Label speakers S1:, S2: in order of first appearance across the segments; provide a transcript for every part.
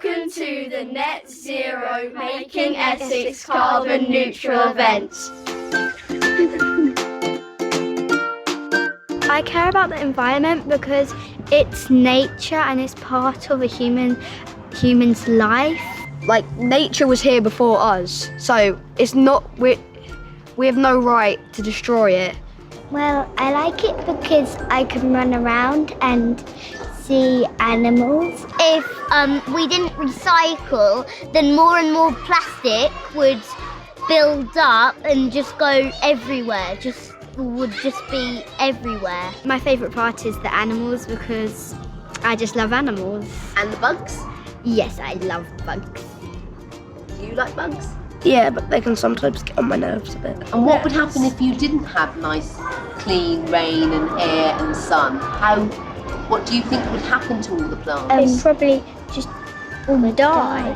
S1: Welcome to the Net Zero Making Essex Carbon Neutral event.
S2: I care about the environment because it's nature and it's part of a human's life.
S3: Like, nature was here before us, so it's not, we have no right to destroy it.
S2: Well, I like it because I can run around and see animals.
S4: If we didn't recycle, then more and more plastic would build up and just go everywhere, would just be everywhere.
S2: My favourite part is the animals because I just love animals.
S5: And the bugs?
S2: Yes, I love bugs.
S5: Do you like bugs?
S3: Yeah, but they can sometimes get on my nerves a bit.
S5: And what would happen if you didn't have nice, clean rain and air and sun? What do you think would happen to all the plants?
S2: Probably just all die.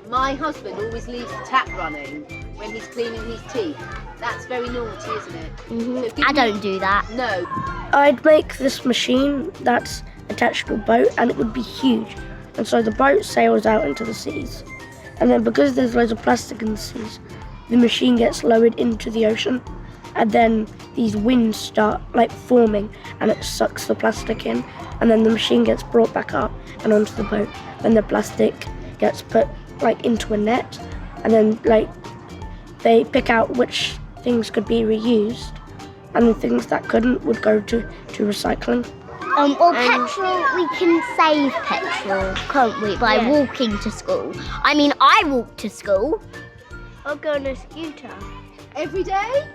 S5: My husband always leaves the tap running when he's cleaning his teeth. That's very naughty, isn't it?
S4: So I don't do that.
S5: No.
S3: I'd make this machine that's attached to a boat, and it would be huge. And so the boat sails out into the seas. And then because there's loads of plastic in the seas, the machine gets lowered into the ocean. And then these winds start forming, and it sucks the plastic in. And then the machine gets brought back up and onto the boat. And the plastic gets put into a net. And then they pick out which things could be reused, and the things that couldn't would go to recycling.
S4: Or petrol, we can save petrol, can't we, by walking to school? I mean, I walk to school.
S2: I'll go on a scooter.
S5: Every day?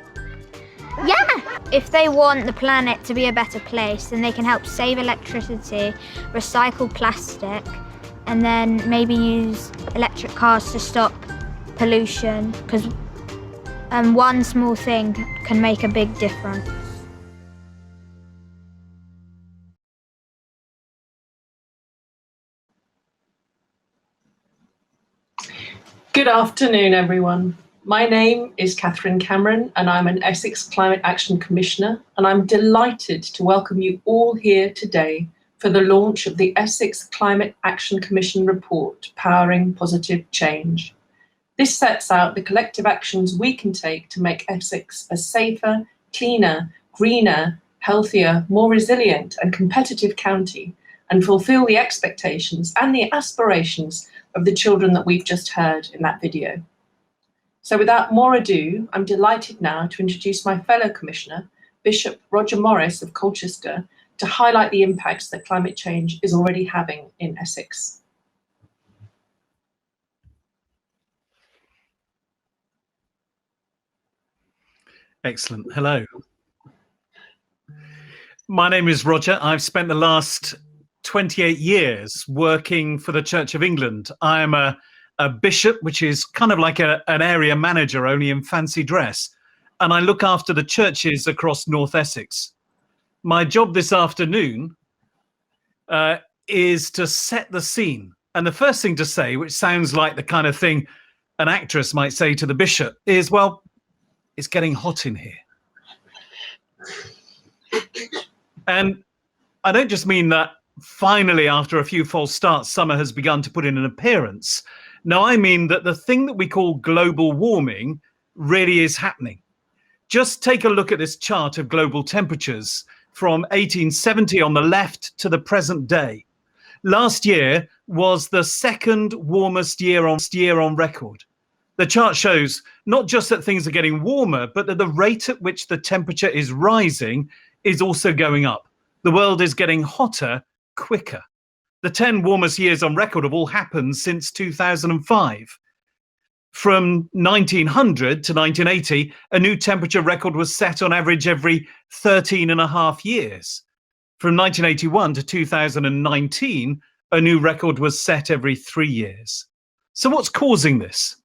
S4: Yeah.
S6: If they want the planet to be a better place, then they can help save electricity, recycle plastic, and then maybe use electric cars to stop pollution, because one small thing can make a big difference.
S7: Good afternoon, everyone. My name is Catherine Cameron, and I'm an Essex Climate Action Commissioner, and I'm delighted to welcome you all here today for the launch of the Essex Climate Action Commission report, Powering Positive Change. This sets out the collective actions we can take to make Essex a safer, cleaner, greener, healthier, more resilient and competitive county, and fulfil the expectations and the aspirations of the children that we've just heard in that video. So without more ado, I'm delighted now to introduce my fellow Commissioner, Bishop Roger Morris of Colchester, to highlight the impacts that climate change is already having in Essex.
S8: Excellent. Hello. My name is Roger. I've spent the last 28 years working for the Church of England. I am a bishop, which is kind of like an area manager, only in fancy dress. And I look after the churches across North Essex. My job this afternoon is to set the scene. And the first thing to say, which sounds like the kind of thing an actress might say to the bishop, is, well, it's getting hot in here. And I don't just mean that finally, after a few false starts, summer has begun to put in an appearance. No, I mean that the thing that we call global warming really is happening. Just take a look at this chart of global temperatures from 1870 on the left to the present day. Last year was the second warmest year on record. The chart shows not just that things are getting warmer, but that the rate at which the temperature is rising is also going up. The world is getting hotter quicker. The 10 warmest years on record have all happened since 2005. From 1900 to 1980, a new temperature record was set on average every 13 and a half years. From 1981 to 2019, a new record was set every 3 years. So what's causing this?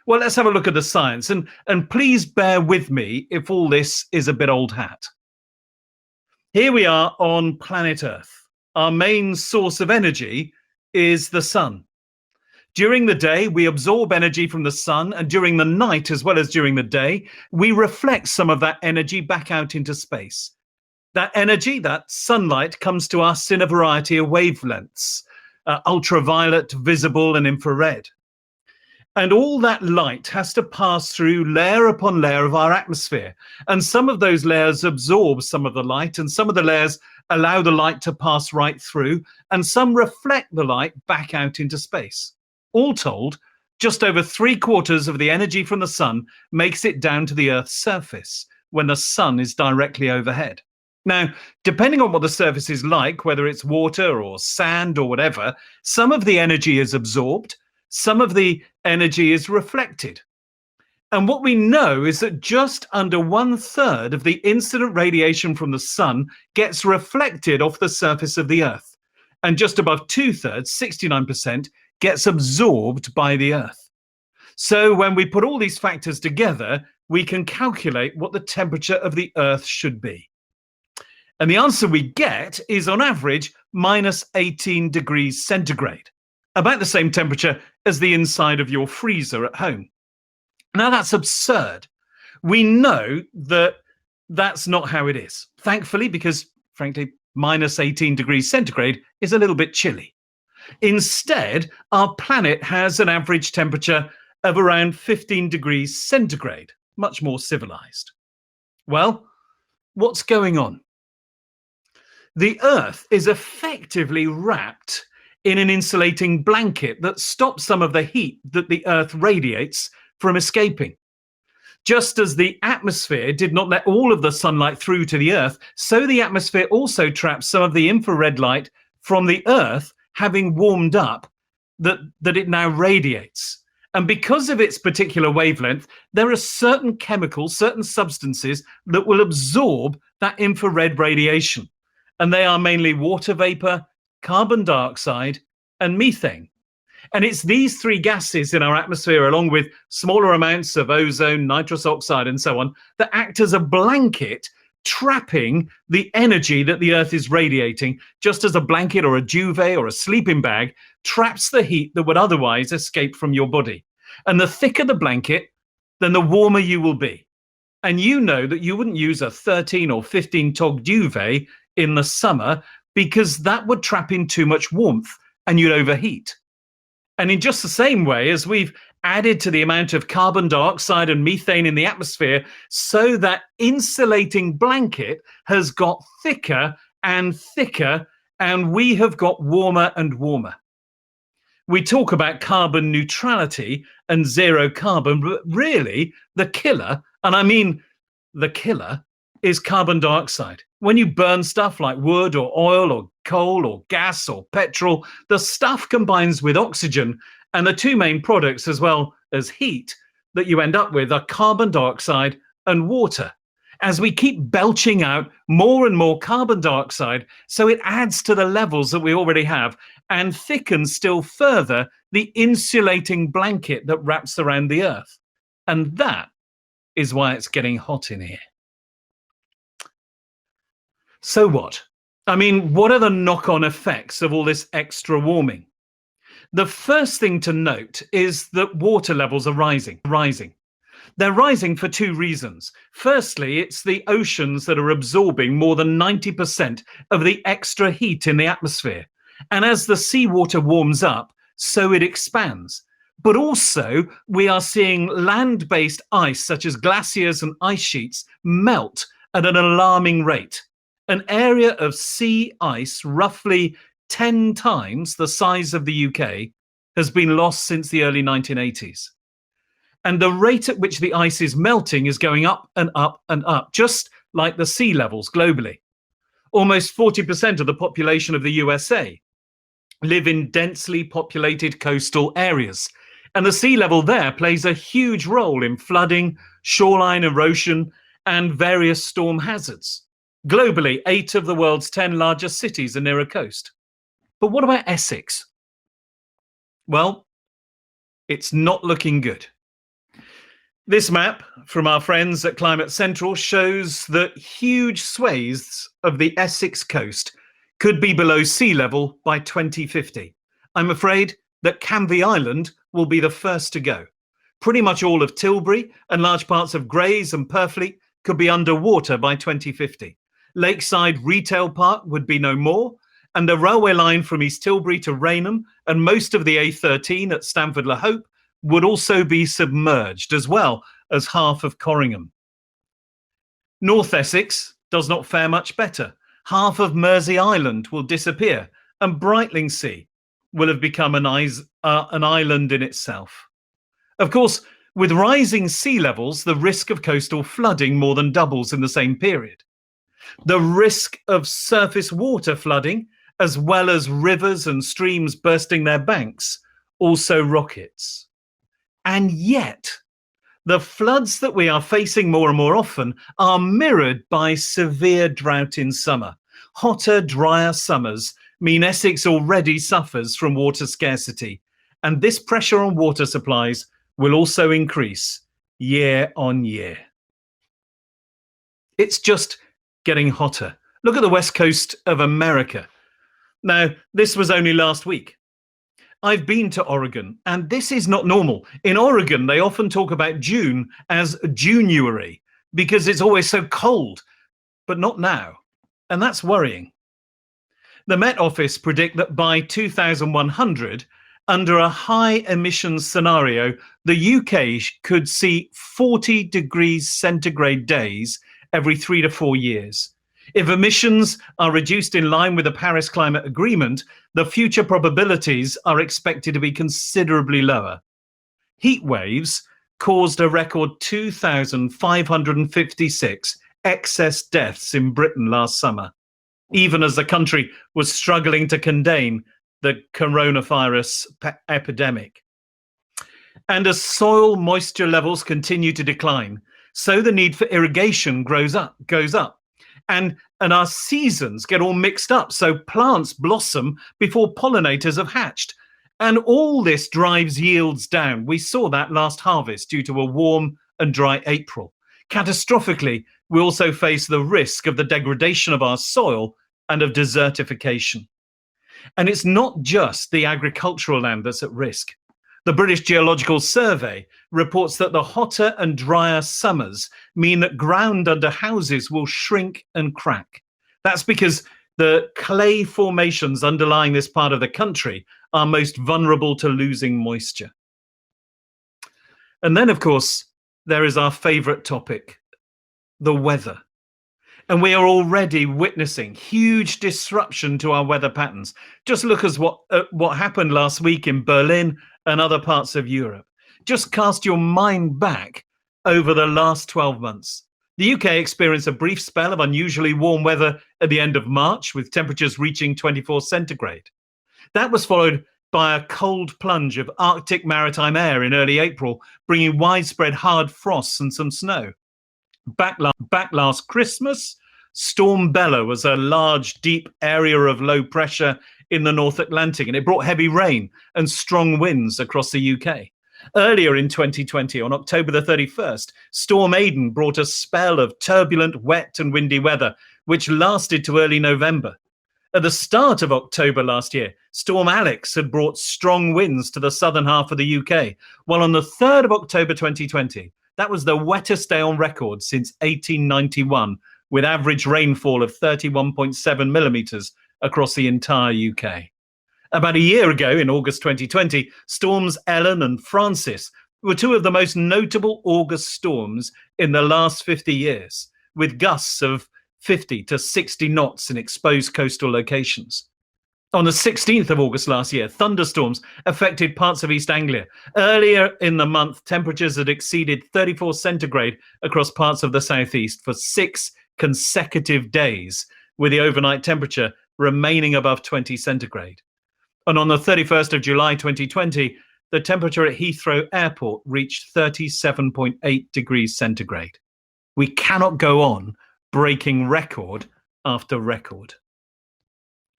S8: Well, let's have a look at the science, and please bear with me if all this is a bit old hat. Here we are on planet Earth. Our main source of energy is the sun. During the day, we absorb energy from the sun, and during the night, as well as during the day, we reflect some of that energy back out into space. That energy, that sunlight, comes to us in a variety of wavelengths. ultraviolet, visible, and infrared. And all that light has to pass through layer upon layer of our atmosphere. And some of those layers absorb some of the light, and some of the layers allow the light to pass right through, and some reflect the light back out into space. All told, just over 3/4 of the energy from the sun makes it down to the Earth's surface when the sun is directly overhead. Now, depending on what the surface is like, whether it's water or sand or whatever, some of the energy is absorbed, some of the energy is reflected. And what we know is that just under 1/3 of the incident radiation from the sun gets reflected off the surface of the Earth. And just above 2/3, 69%, gets absorbed by the Earth. So when we put all these factors together, we can calculate what the temperature of the Earth should be. And the answer we get is, on average, -18 degrees centigrade, about the same temperature as the inside of your freezer at home. Now, that's absurd. We know that that's not how it is, thankfully, because, frankly, -18 degrees centigrade is a little bit chilly. Instead, our planet has an average temperature of around 15 degrees centigrade, much more civilized. Well, what's going on? The Earth is effectively wrapped in an insulating blanket that stops some of the heat that the Earth radiates from escaping. Just as the atmosphere did not let all of the sunlight through to the Earth, so the atmosphere also traps some of the infrared light from the Earth having warmed up that it now radiates. And because of its particular wavelength, there are certain chemicals, certain substances that will absorb that infrared radiation. And they are mainly water vapor, carbon dioxide, and methane. And it's these three gases in our atmosphere, along with smaller amounts of ozone, nitrous oxide, and so on, that act as a blanket trapping the energy that the Earth is radiating, just as a blanket or a duvet or a sleeping bag traps the heat that would otherwise escape from your body. And the thicker the blanket, then the warmer you will be. And you know that you wouldn't use a 13 or 15 tog duvet in the summer, because that would trap in too much warmth and you'd overheat. And in just the same way as we've added to the amount of carbon dioxide and methane in the atmosphere, so that insulating blanket has got thicker and thicker, and we have got warmer and warmer. We talk about carbon neutrality and zero carbon, but really the killer, and I mean the killer, is carbon dioxide. When you burn stuff like wood or oil or coal or gas or petrol, the stuff combines with oxygen, and the two main products, as well as heat, that you end up with are carbon dioxide and water. As we keep belching out more and more carbon dioxide, so it adds to the levels that we already have and thickens still further the insulating blanket that wraps around the Earth. And that is why it's getting hot in here. So what? I mean, what are the knock-on effects of all this extra warming? The first thing to note is that water levels are rising. They're rising for two reasons. Firstly, it's the oceans that are absorbing more than 90% of the extra heat in the atmosphere. And as the seawater warms up, so it expands. But also, we are seeing land-based ice, such as glaciers and ice sheets, melt at an alarming rate. An area of sea ice roughly 10 times the size of the UK has been lost since the early 1980s. And the rate at which the ice is melting is going up and up and up, just like the sea levels globally. Almost 40% of the population of the USA live in densely populated coastal areas. And the sea level there plays a huge role in flooding, shoreline erosion, and various storm hazards. Globally, 8 of the world's 10 largest cities are near a coast. But what about Essex? Well, it's not looking good. This map from our friends at Climate Central shows that huge swathes of the Essex coast could be below sea level by 2050. I'm afraid that Canvey Island will be the first to go. Pretty much all of Tilbury and large parts of Grays and Purfleet could be underwater by 2050. Lakeside Retail Park would be no more, and the railway line from East Tilbury to Rainham and most of the A13 at Stamford Le Hope would also be submerged, as well as half of Corringham. North Essex does not fare much better. Half of Mersey Island will disappear, and Brightlingsea will have become an island in itself. Of course, with rising sea levels, the risk of coastal flooding more than doubles in the same period. The risk of surface water flooding, as well as rivers and streams bursting their banks, also rockets. And yet, the floods that we are facing more and more often are mirrored by severe drought in summer. Hotter, drier summers mean Essex already suffers from water scarcity, and this pressure on water supplies will also increase year on year. It's just getting hotter. Look at the west coast of America. Now, this was only last week. I've been to Oregon, and this is not normal. In Oregon, they often talk about June as January because it's always so cold, but not now. And that's worrying. The Met Office predict that by 2100, under a high emissions scenario, the UK could see 40 degrees centigrade days every 3 to 4 years. If emissions are reduced in line with the Paris Climate Agreement, the future probabilities are expected to be considerably lower. Heat waves caused a record 2,556 excess deaths in Britain last summer, even as the country was struggling to contain the coronavirus epidemic. And as soil moisture levels continue to decline, so the need for irrigation goes up. And our seasons get all mixed up, so plants blossom before pollinators have hatched. And all this drives yields down. We saw that last harvest due to a warm and dry April. Catastrophically, we also face the risk of the degradation of our soil and of desertification. And it's not just the agricultural land that's at risk. The British Geological Survey reports that the hotter and drier summers mean that ground under houses will shrink and crack. That's because the clay formations underlying this part of the country are most vulnerable to losing moisture. And then, of course, there is our favourite topic, the weather. And we are already witnessing huge disruption to our weather patterns. Just look at what happened last week in Berlin and other parts of Europe. Just cast your mind back over the last 12 months. The UK experienced a brief spell of unusually warm weather at the end of March, with temperatures reaching 24 centigrade. That was followed by a cold plunge of Arctic maritime air in early April, bringing widespread hard frosts and some snow. Back last Christmas, Storm Bella was a large, deep area of low pressure in the North Atlantic, and it brought heavy rain and strong winds across the UK. Earlier in 2020, on October the 31st, Storm Aidan brought a spell of turbulent, wet and windy weather, which lasted to early November. At the start of October last year, Storm Alex had brought strong winds to the southern half of the UK, while on the 3rd of October 2020, that was the wettest day on record since 1891, with average rainfall of 31.7 millimetres across the entire UK. About a year ago, in August 2020, storms Ellen and Francis were two of the most notable August storms in the last 50 years, with gusts of 50 to 60 knots in exposed coastal locations. On the 16th of August last year, thunderstorms affected parts of East Anglia. Earlier in the month, temperatures had exceeded 34 centigrade across parts of the southeast for 6 consecutive days, with the overnight temperature remaining above 20 centigrade. And on the 31st of July 2020, the temperature at Heathrow Airport reached 37.8 degrees centigrade. We cannot go on breaking record after record.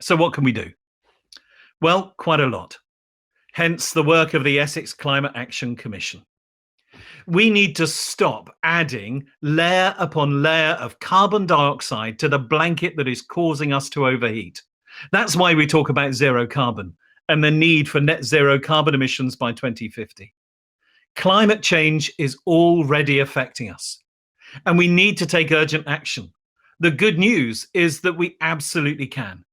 S8: So what can we do? Well, quite a lot. Hence the work of the Essex Climate Action Commission. We need to stop adding layer upon layer of carbon dioxide to the blanket that is causing us to overheat. That's why we talk about zero carbon and the need for net zero carbon emissions by 2050. Climate change is already affecting us, and we need to take urgent action. The good news is that we absolutely can.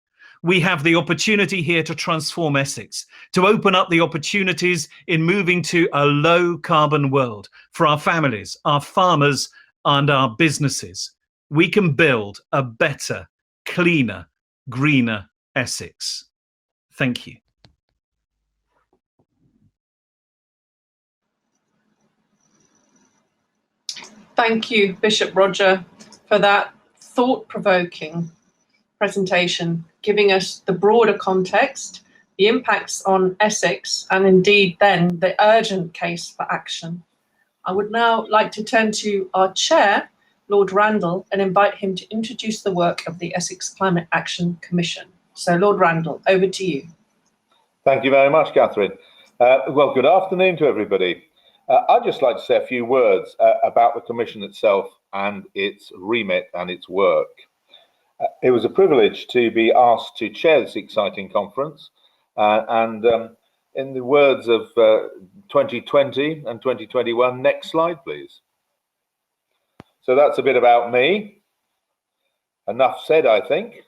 S8: we have the opportunity here to transform Essex, to open up the opportunities in moving to a low carbon world for our families, our farmers, and our businesses. We can build a better, cleaner, greener Essex. Thank you.
S7: Thank you, Bishop Roger, for that thought-provoking presentation, giving us the broader context, the impacts on Essex, and indeed then the urgent case for action. I would now like to turn to our chair, Lord Randall, and invite him to introduce the work of the Essex Climate Action Commission. So, Lord Randall, over to you.
S9: Thank you very much, Catherine. Well, good afternoon to everybody. I'd just like to say a few words about the Commission itself and its remit and its work. It was a privilege to be asked to chair this exciting conference, and in the words of 2020 and 2021, next slide, please. So that's a bit about me. Enough said, I think.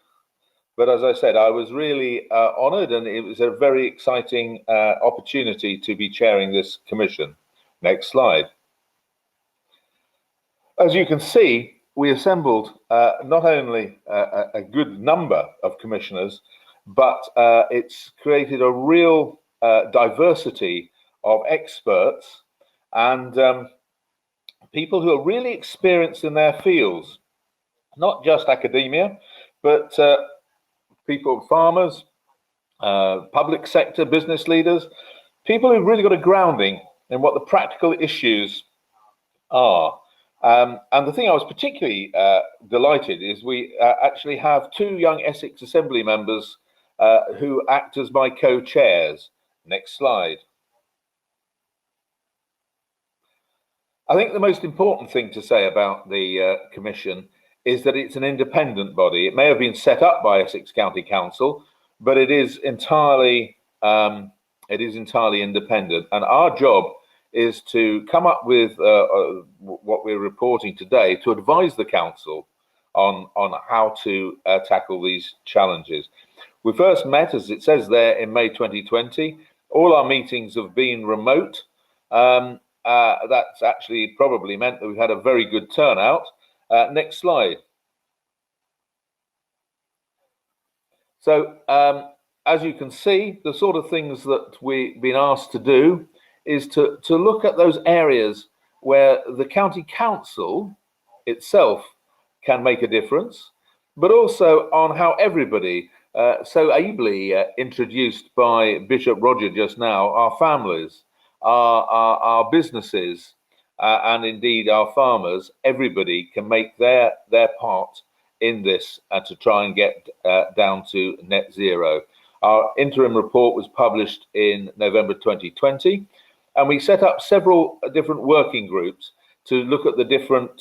S9: But as I said, I was really honoured, and it was a very exciting opportunity to be chairing this commission. Next slide. As you can see, we assembled not only a good number of commissioners, but it's created a real diversity of experts and people who are really experienced in their fields, not just academia, but people, farmers, public sector, business leaders, people who've really got a grounding in what the practical issues are. And the thing I was particularly delighted is we actually have two young Essex Assembly members who act as my co-chairs. Next slide. I think the most important thing to say about the Commission is that it's an independent body. It may have been set up by Essex County Council, but it is entirely independent. And our job is to come up with what we're reporting today to advise the council on how to tackle these challenges. We first met, as it says there, in May 2020. All our meetings have been remote. That's actually probably meant that we've had a very good turnout. Next slide. So as you can see, the sort of things that we've been asked to do is to look at those areas where the county council itself can make a difference, but also on how everybody, so ably introduced by Bishop Roger just now, our families, our businesses, and indeed our farmers, everybody can make their part in this to try and get down to net zero. Our interim report was published in November 2020, and we set up several different working groups to look at the different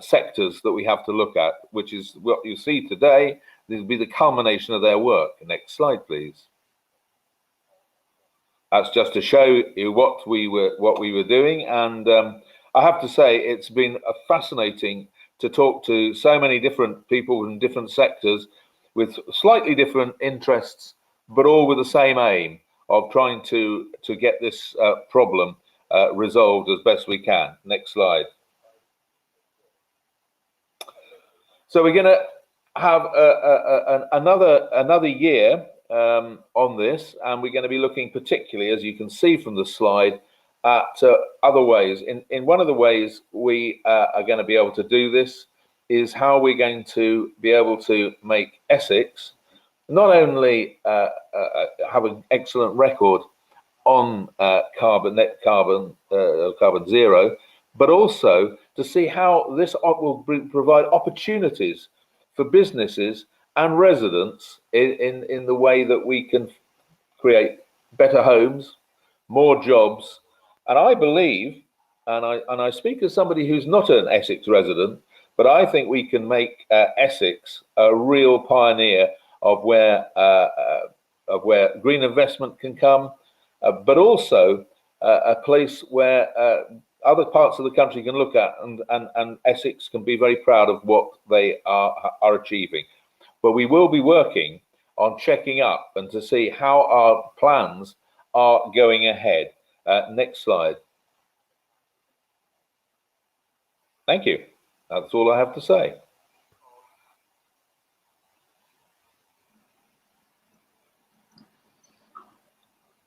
S9: sectors that we have to look at, which is what you see today. This will be the culmination of their work. Next slide, please. That's just to show you what we were doing, and I have to say it's been fascinating to talk to so many different people in different sectors with slightly different interests, but all with the same aim of trying to get this problem resolved as best we can. Next slide. So we're going to have another year on this, and we're going to be looking particularly, as you can see from the slide, at other ways. In one of the ways we are going to be able to do this is how we're going to be able to make Essex not only have an excellent record on carbon zero, but also to see how this will provide opportunities for businesses and residents in the way that we can create better homes, more jobs. And I believe, and I speak as somebody who's not an Essex resident, but I think we can make Essex a real pioneer of where green investment can come, but also a place where other parts of the country can look at, and Essex can be very proud of what they are achieving. But we will be working on checking up and to see how our plans are going ahead. Next slide. Thank you. That's all I have to say.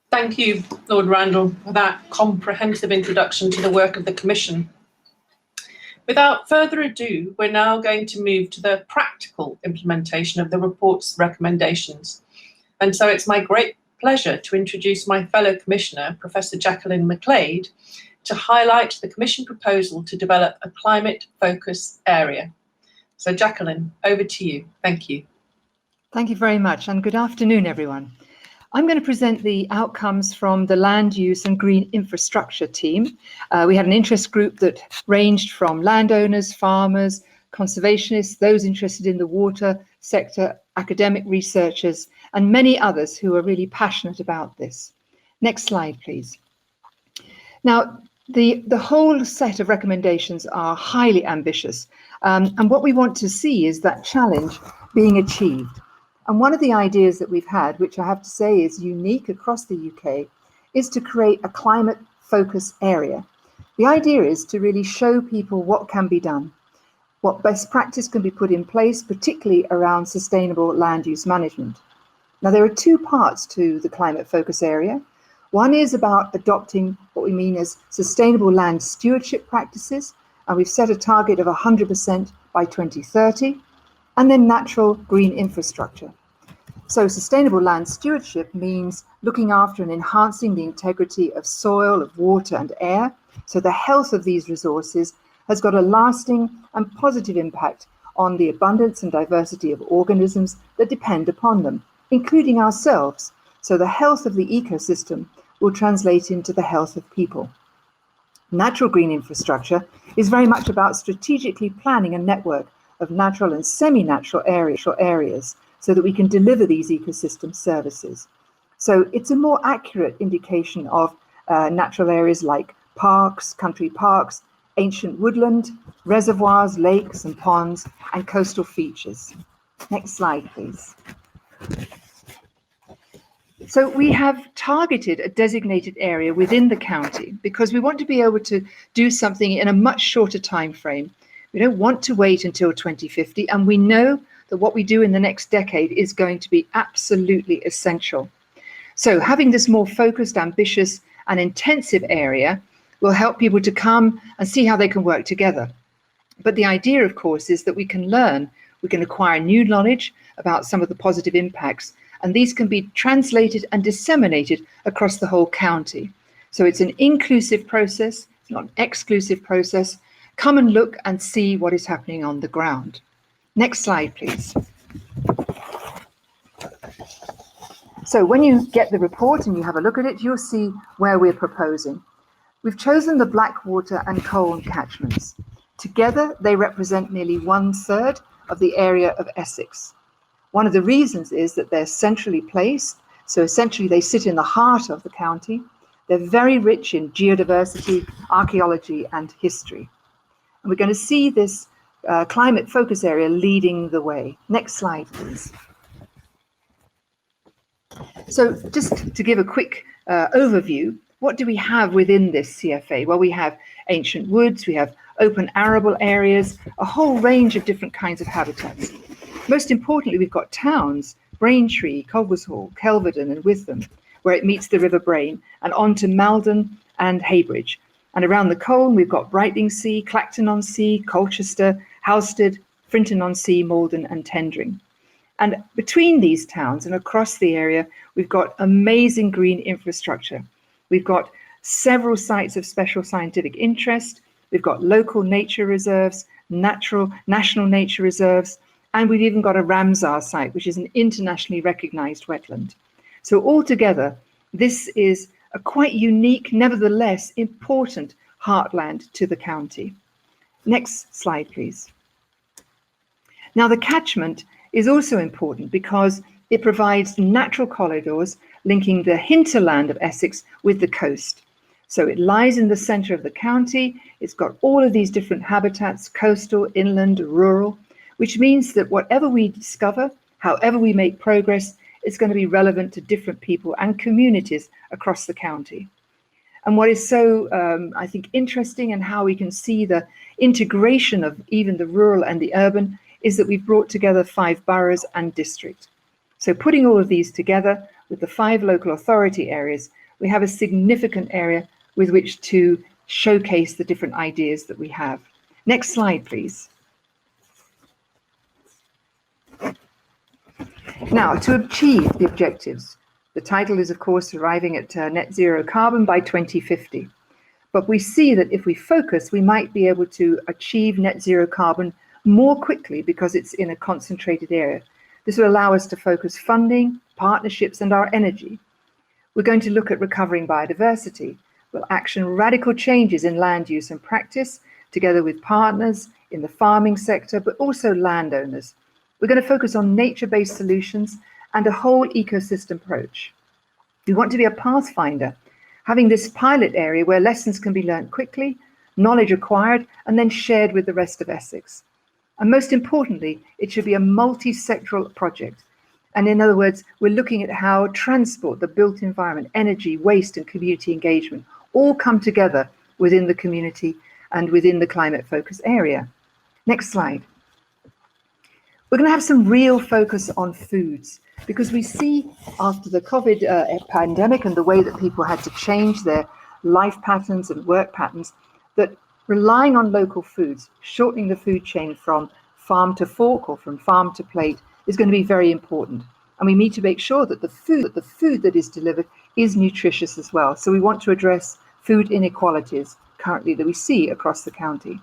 S7: Thank you, Lord Randall, for that comprehensive introduction to the work of the Commission. Without further ado, we're now going to move to the practical implementation of the report's recommendations. And so it's my great pleasure to introduce my fellow Commissioner, Professor Jacqueline McGlade, to highlight the Commission proposal to develop a climate focus area. So Jacqueline, over to you. Thank you.
S10: Thank you very much, and good afternoon, everyone. I'm going to present the outcomes from the Land Use and Green Infrastructure team. We had an interest group that ranged from landowners, farmers, conservationists, those interested in the water sector, academic researchers, and many others who are really passionate about this. Next slide, please. Now, the whole set of recommendations are highly ambitious, and what we want to see is that challenge being achieved. And one of the ideas that we've had, which I have to say is unique across the UK, is to create a climate focus area. The idea is to really show people what can be done, what best practice can be put in place, particularly around sustainable land use management. Now, there are two parts to the climate focus area. One is about adopting what we mean as sustainable land stewardship practices, and we've set a target of 100% by 2030. And then natural green infrastructure. So sustainable land stewardship means looking after and enhancing the integrity of soil, of water and air, so the health of these resources has got a lasting and positive impact on the abundance and diversity of organisms that depend upon them, including ourselves, so the health of the ecosystem will translate into the health of people. Natural green infrastructure is very much about strategically planning a network of natural and semi-natural areas so that we can deliver these ecosystem services. So it's a more accurate indication of natural areas like parks, country parks, ancient woodland, reservoirs, lakes and ponds, and coastal features. Next slide, please. So we have targeted a designated area within the county because we want to be able to do something in a much shorter time frame. We don't want to wait until 2050, and we know that what we do in the next decade is going to be absolutely essential. So having this more focused, ambitious, and intensive area will help people to come and see how they can work together. But the idea, of course, is that we can learn, we can acquire new knowledge about some of the positive impacts, and these can be translated and disseminated across the whole county. So it's an inclusive process, it's not an exclusive process. Come and look and see what is happening on the ground. Next slide, please. So when you get the report and you have a look at it, you'll see where we're proposing. We've chosen the Blackwater and Colne catchments. Together, they represent nearly 1/3 of the area of Essex. One of the reasons is that they're centrally placed. So essentially, they sit in the heart of the county. They're very rich in geodiversity, archaeology, and history. And we're going to see this climate focus area leading the way. Next slide, please. So just to give a quick overview, what do we have within this CFA? Well, we have ancient woods, we have open arable areas, a whole range of different kinds of habitats. Most importantly, we've got towns, Braintree, Coggeshall, Kelvedon and Witham, where it meets the River Brain, and on to Maldon and Heybridge. And around the Colne, we've got Brightlingsea, Clacton-on-Sea, Colchester, Halstead, Frinton-on-Sea, Malden and Tendring. And between these towns and across the area, we've got amazing green infrastructure. We've got several sites of special scientific interest. We've got local nature reserves, national nature reserves, and we've even got a Ramsar site, which is an internationally recognized wetland. So altogether, this is a quite unique, nevertheless important heartland to the county. Next slide, please. Now, the catchment is also important because it provides natural corridors linking the hinterland of Essex with the coast. So it lies in the centre of the county. It's got all of these different habitats, coastal, inland, rural, which means that whatever we discover However we make progress, it's going to be relevant to different people and communities across the county. And what is so, I think, interesting and how we can see the integration of even the rural and the urban is that we've brought together 5 boroughs and districts. So putting all of these together with the 5 local authority areas, we have a significant area with which to showcase the different ideas that we have. Next slide, please. Now, to achieve the objectives, the title is, of course, arriving at net zero carbon by 2050. But we see that if we focus, we might be able to achieve net zero carbon more quickly because it's in a concentrated area. This will allow us to focus funding, partnerships, and our energy. We're going to look at recovering biodiversity. We'll action radical changes in land use and practice, together with partners in the farming sector, but also landowners. We're going to focus on nature-based solutions and a whole ecosystem approach. We want to be a pathfinder, having this pilot area where lessons can be learned quickly, knowledge acquired, and then shared with the rest of Essex. And most importantly, it should be a multi-sectoral project. And in other words, we're looking at how transport, the built environment, energy, waste, and community engagement all come together within the community and within the climate focus area. Next slide. We're going to have some real focus on foods because we see after the COVID pandemic and the way that people had to change their life patterns and work patterns, that relying on local foods, shortening the food chain from farm to fork or from farm to plate is going to be very important. And we need to make sure that the food that is delivered is nutritious as well. So we want to address food inequalities currently that we see across the county.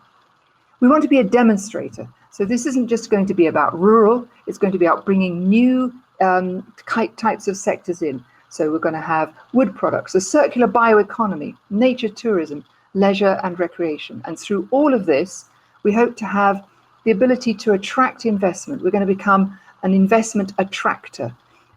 S10: We want to be a demonstrator. So this isn't just going to be about rural, it's going to be about bringing new types of sectors in. So we're going to have wood products, a circular bioeconomy, nature tourism, leisure and recreation. And through all of this, we hope to have the ability to attract investment. We're going to become an investment attractor,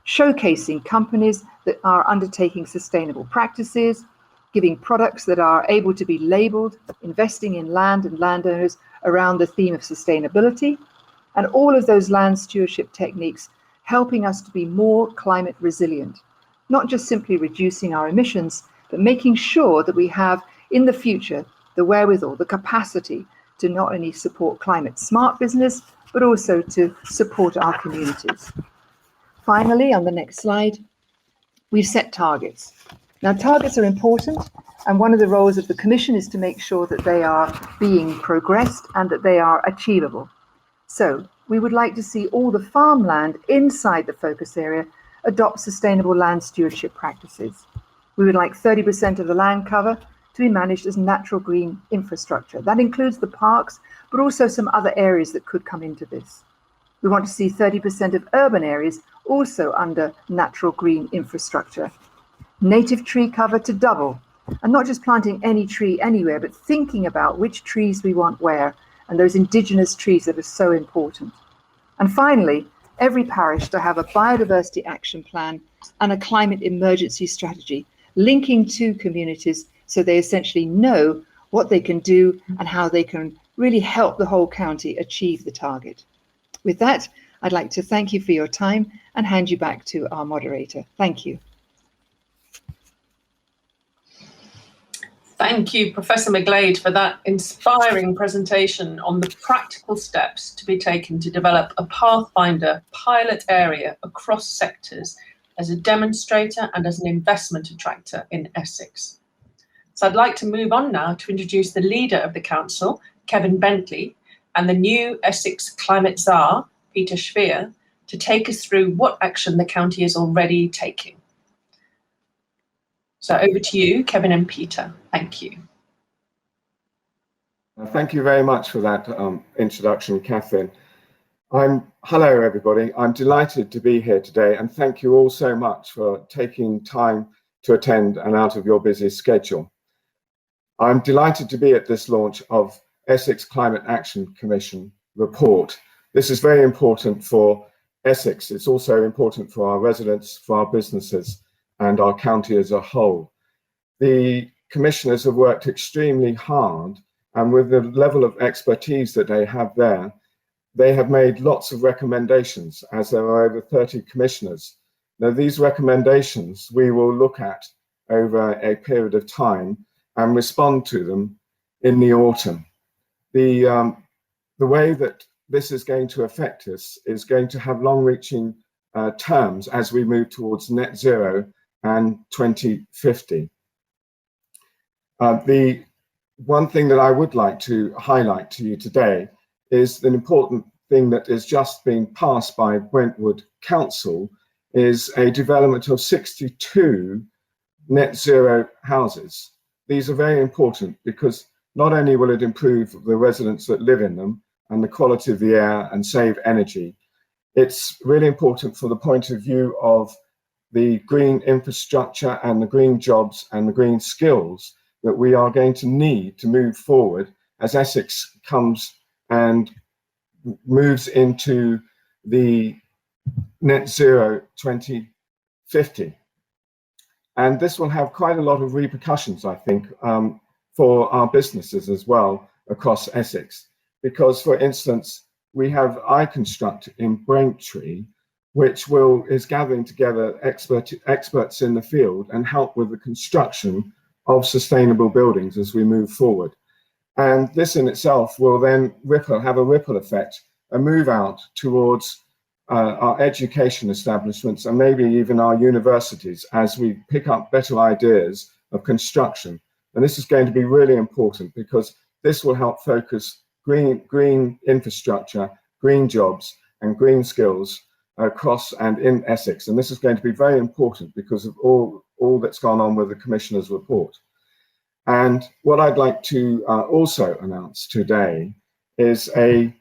S10: showcasing companies that are undertaking sustainable practices, giving products that are able to be labeled, investing in land and landowners around the theme of sustainability, and all of those land stewardship techniques helping us to be more climate resilient, not just simply reducing our emissions, but making sure that we have in the future the wherewithal, the capacity to not only support climate smart business, but also to support our communities. Finally, on the next slide, we've set targets. Now, targets are important, and one of the roles of the Commission is to make sure that they are being progressed and that they are achievable. So we would like to see all the farmland inside the focus area adopt sustainable land stewardship practices. We would like 30% of the land cover to be managed as natural green infrastructure. That includes the parks, but also some other areas that could come into this. We want to see 30% of urban areas also under natural green infrastructure. Native tree cover to double, and not just planting any tree anywhere, but thinking about which trees we want where, and those indigenous trees that are so important. And finally, every parish to have a biodiversity action plan and a climate emergency strategy, linking to communities so they essentially know what they can do and how they can really help the whole county achieve the target. With that, I'd like to thank you for your time and hand you back to our moderator. Thank you.
S7: Thank you, Professor McGlade, for that inspiring presentation on the practical steps to be taken to develop a pathfinder pilot area across sectors as a demonstrator and as an investment attractor in Essex. So I'd like to move on now to introduce the leader of the council, Kevin Bentley, and the new Essex Climate Czar, Peter Schwier, to take us through what action the county is already taking. So over to you, Kevin and Peter. Thank you.
S11: Thank you very much for that introduction, Catherine. Hello, everybody. I'm delighted to be here today, and thank you all so much for taking time to attend and out of your busy schedule. I'm delighted to be at this launch of Essex Climate Action Commission report. This is very important for Essex. It's also important for our residents, for our businesses, and our county as a whole. The commissioners have worked extremely hard, and with the level of expertise that they have there, they have made lots of recommendations, as there are over 30 commissioners. Now, these recommendations we will look at over a period of time and respond to them in the autumn. The way that this is going to affect us is going to have long-reaching terms as we move towards net zero and 2050. The one thing that I would like to highlight to you today is an important thing that is just being passed by Brentwood Council is a development of 62 net zero houses. These are very important because not only will it improve the residents that live in them and the quality of the air and save energy, it's really important for the point of view of the green infrastructure and the green jobs and the green skills that we are going to need to move forward as Essex comes and moves into the net zero 2050. And this will have quite a lot of repercussions, I think, for our businesses as well across Essex. Because, for instance, we have iConstruct in Braintree, which is gathering together experts in the field and help with the construction of sustainable buildings as we move forward. And this in itself will then have a ripple effect, a move out towards our education establishments and maybe even our universities as we pick up better ideas of construction. And this is going to be really important because this will help focus green infrastructure, green jobs and green skills across and in Essex. And this is going to be very important because of all that's gone on with the Commissioner's report. And what I'd like to also announce today is a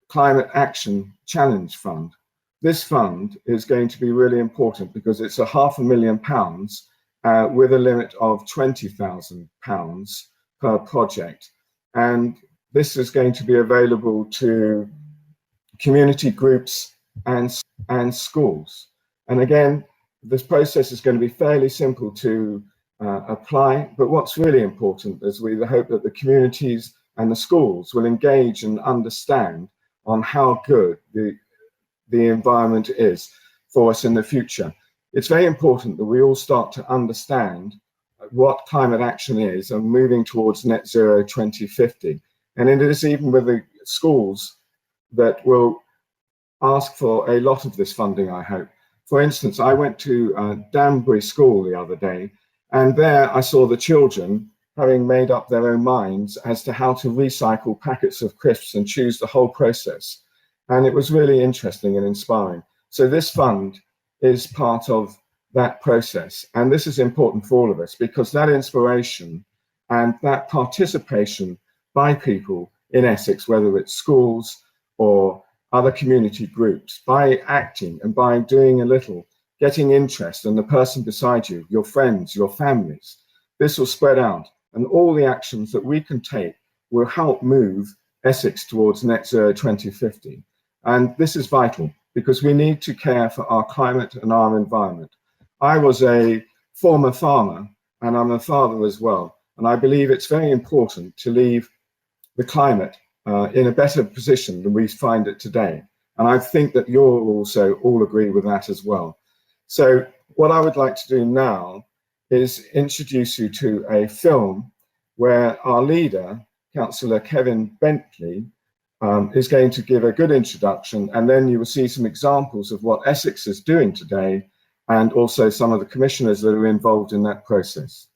S11: Climate Action Challenge Fund. This fund is going to be really important because it's £500,000 with a limit of £20,000 per project. And this is going to be available to community groups and schools. And again, this process is going to be fairly simple to apply, but what's really important is we hope that the communities and the schools will engage and understand on how good the environment is for us in the future. It's very important that we all start to understand what climate action is and moving towards net zero 2050. And it is even with the schools that will ask for a lot of this funding, I hope. For instance, I went to Danbury School the other day, and there I saw the children having made up their own minds as to how to recycle packets of crisps and choose the whole process. And it was really interesting and inspiring. So this fund is part of that process. And this is important for all of us because that inspiration and that participation by people in Essex, whether it's schools or other community groups, by acting and by doing a little, getting interest in the person beside you, your friends, your families, this will spread out. And all the actions that we can take will help move Essex towards net zero 2050. And this is vital because we need to care for our climate and our environment. I was a former farmer and I'm a father as well. And I believe it's very important to leave the climate in a better position than we find it today. And I think that you'll also all agree with that as well. So what I would like to do now is introduce you to a film where our leader, Councillor Kevin Bentley, is going to give a good introduction, and then you will see some examples of what Essex is doing today and also some of the commissioners that are involved in that process.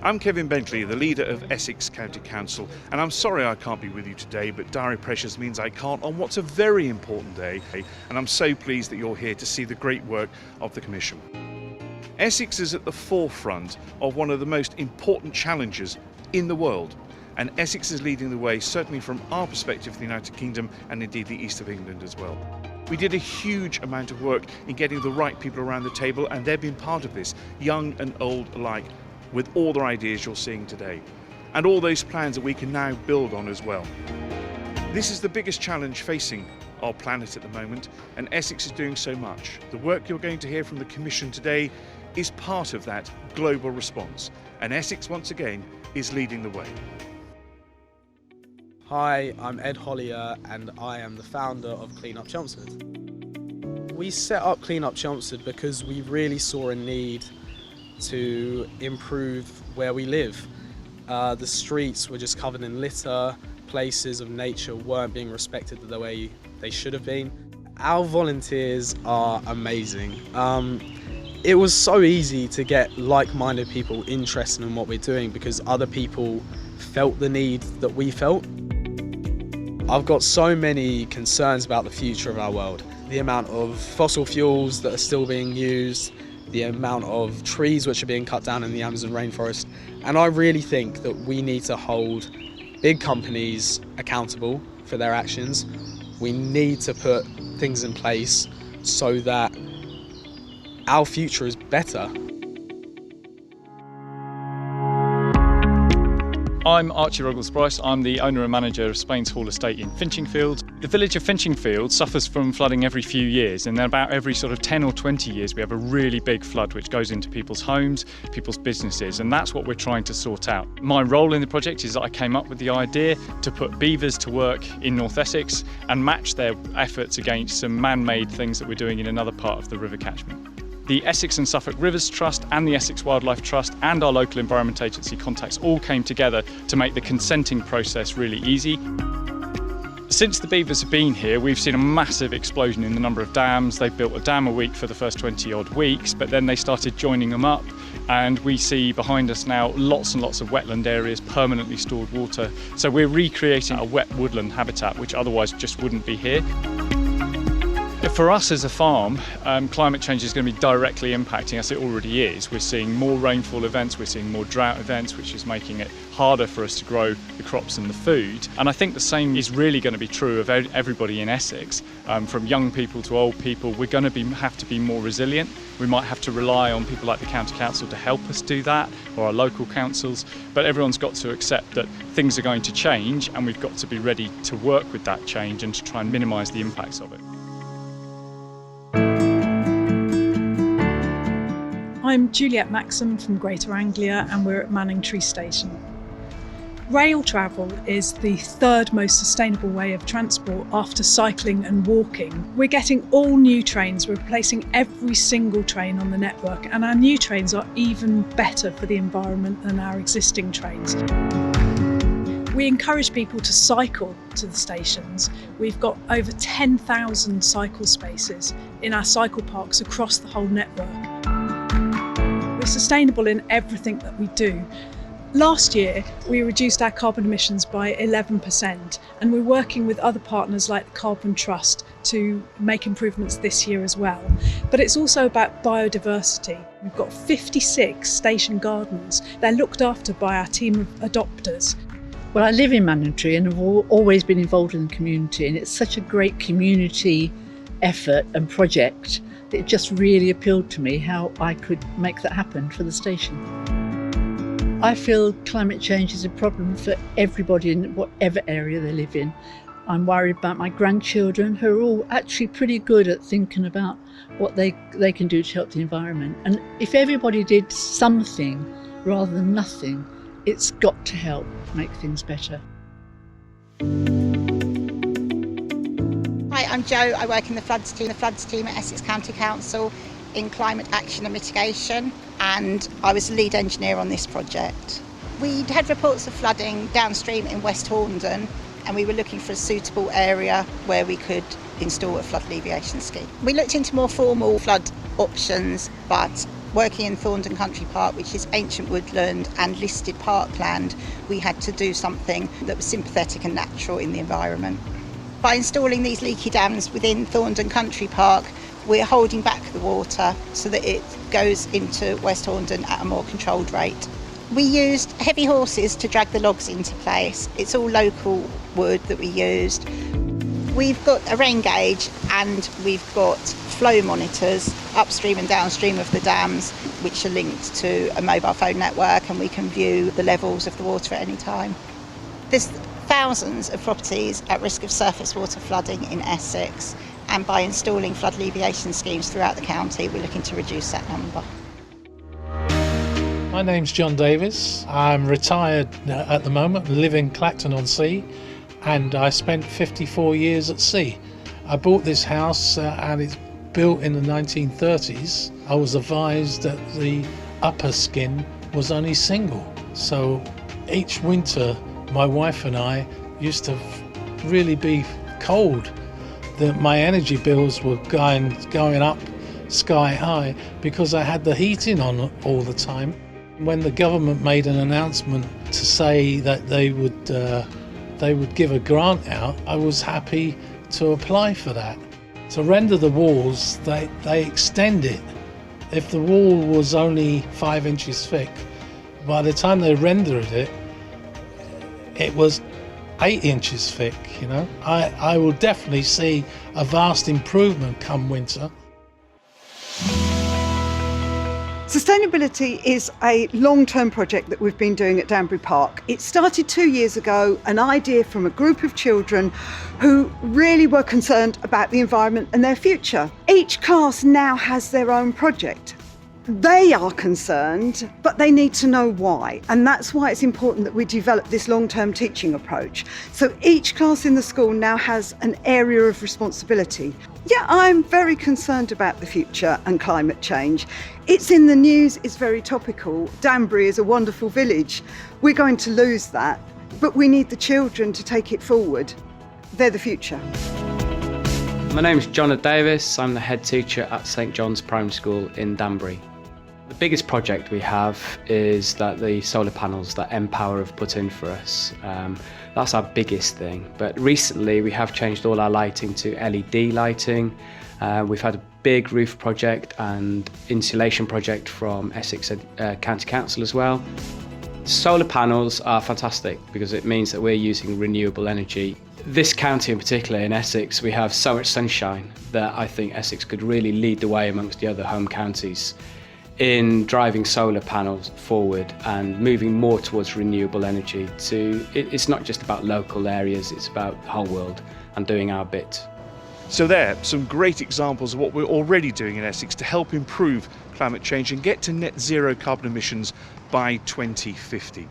S12: I'm Kevin Bentley, the leader of Essex County Council, and I'm sorry I can't be with you today, but diary pressures means I can't on what's a very important day, and I'm so pleased that you're here to see the great work of the Commission. Essex is at the forefront of one of the most important challenges in the world, and Essex is leading the way, certainly from our perspective in the United Kingdom and indeed the east of England as well. We did a huge amount of work in getting the right people around the table, and they've been part of this, young and old alike, with all the ideas you're seeing today, and all those plans that we can now build on as well. This is the biggest challenge facing our planet at the moment, and Essex is doing so much. The work you're going to hear from the Commission today is part of that global response, and Essex once again is leading the way.
S13: Hi, I'm Ed Hollier and I am the founder of Clean Up Chelmsford. We set up Clean Up Chelmsford because we really saw a need to improve where we live. The streets were just covered in litter, places of nature weren't being respected the way they should have been. Our volunteers are amazing. It was so easy to get like-minded people interested in what we're doing because other people felt the need that we felt. I've got so many concerns about the future of our world. The amount of fossil fuels that are still being used, the amount of trees which are being cut down in the Amazon rainforest. And I really think that we need to hold big companies accountable for their actions. We need to put things in place so that our future is better.
S14: I'm Archie Ruggles-Bryce. I'm the owner and manager of Spain's Hall Estate in Finchingfield. The village of Finchingfield suffers from flooding every few years, and then about every sort of 10 or 20 years we have a really big flood which goes into people's homes, people's businesses, and that's what we're trying to sort out. My role in the project is that I came up with the idea to put beavers to work in North Essex and match their efforts against some man-made things that we're doing in another part of the river catchment. The Essex and Suffolk Rivers Trust and the Essex Wildlife Trust and our local Environment Agency contacts all came together to make the consenting process really easy. Since the beavers have been here, we've seen a massive explosion in the number of dams. They've built a dam a week for the first 20 odd weeks, but then they started joining them up, and we see behind us now lots and lots of wetland areas, permanently stored water. So we're recreating a wet woodland habitat which otherwise just wouldn't be here. For us as a farm, climate change is going to be directly impacting us. It already is. We're seeing more rainfall events, we're seeing more drought events, which is making it harder for us to grow the crops and the food. And I think the same is really going to be true of everybody in Essex, from young people to old people. We're going to have to be more resilient. We might have to rely on people like the County Council to help us do that, or our local councils, but everyone's got to accept that things are going to change and we've got to be ready to work with that change and to try and minimise the impacts of it.
S15: I'm Juliet Maxim from Greater Anglia and we're at Manningtree Station. Rail travel is the third most sustainable way of transport after cycling and walking. We're getting all new trains, we're replacing every single train on the network, and our new trains are even better for the environment than our existing trains. We encourage people to cycle to the stations. We've got over 10,000 cycle spaces in our cycle parks across the whole network. We're sustainable in everything that we do. Last year, we reduced our carbon emissions by 11%, and we're working with other partners like the Carbon Trust to make improvements this year as well. But it's also about biodiversity. We've got 56 station gardens. They're looked after by our team of adopters.
S16: Well, I live in Manningtree and have always been involved in the community, and it's such a great community effort and project. It just really appealed to me how I could make that happen for the station. I feel climate change is a problem for everybody in whatever area they live in. I'm worried about my grandchildren, who are all actually pretty good at thinking about what they can do to help the environment. And if everybody did something rather than nothing, it's got to help make things better.
S17: Hi, I'm Jo. I work in the floods team at Essex County Council in climate action and mitigation, and I was the lead engineer on this project. We'd had reports of flooding downstream in West Horndon, and we were looking for a suitable area where we could install a flood alleviation scheme. We looked into more formal flood options, but working in Thorndon Country Park, which is ancient woodland and listed parkland, we had to do something that was sympathetic and natural in the environment. By installing these leaky dams within Thorndon Country Park, we're holding back the water so that it goes into West Horndon at a more controlled rate. We used heavy horses to drag the logs into place. It's all local wood that we used. We've got a rain gauge and we've got flow monitors upstream and downstream of the dams, which are linked to a mobile phone network, and we can view the levels of the water at any time. There's thousands of properties at risk of surface water flooding in Essex, and by installing flood alleviation schemes throughout the county, we're looking to reduce that number.
S18: My name's John Davis. I'm retired at the moment, live in Clacton-on-Sea, and I spent 54 years at sea. I bought this house and it's built in the 1930s. I was advised that the upper skin was only single. So each winter, my wife and I used to really be cold. My energy bills were going up sky high because I had the heating on all the time. When the government made an announcement to say that they would give a grant out, I was happy to apply for that. To render the walls, they extend it. If the wall was only 5 inches thick, by the time they rendered it, it was 8 inches thick, you know. I will definitely see a vast improvement come winter.
S19: Sustainability is a long-term project that we've been doing at Danbury Park. It started 2 years ago, an idea from a group of children who really were concerned about the environment and their future. Each class now has their own project. They are concerned, but they need to know why. And that's why it's important that we develop this long-term teaching approach. So each class in the school now has an area of responsibility. Yeah, I'm very concerned about the future and climate change. It's in the news, it's very topical. Danbury is a wonderful village. We're going to lose that, but we need the children to take it forward. They're the future.
S20: My name's Jonah Davis. I'm the head teacher at St John's Primary School in Danbury. The biggest project we have is that the solar panels that Empower have put in for us. That's our biggest thing. But recently we have changed all our lighting to LED lighting. We've had a big roof project and insulation project from Essex County Council as well. Solar panels are fantastic because it means that we're using renewable energy. This county in particular, in Essex, we have so much sunshine that I think Essex could really lead the way amongst the other home counties in driving solar panels forward and moving more towards renewable energy. It's not just about local areas, it's about the whole world and doing our bit.
S12: So there, some great examples of what we're already doing in Essex to help improve climate change and get to net zero carbon emissions by 2050.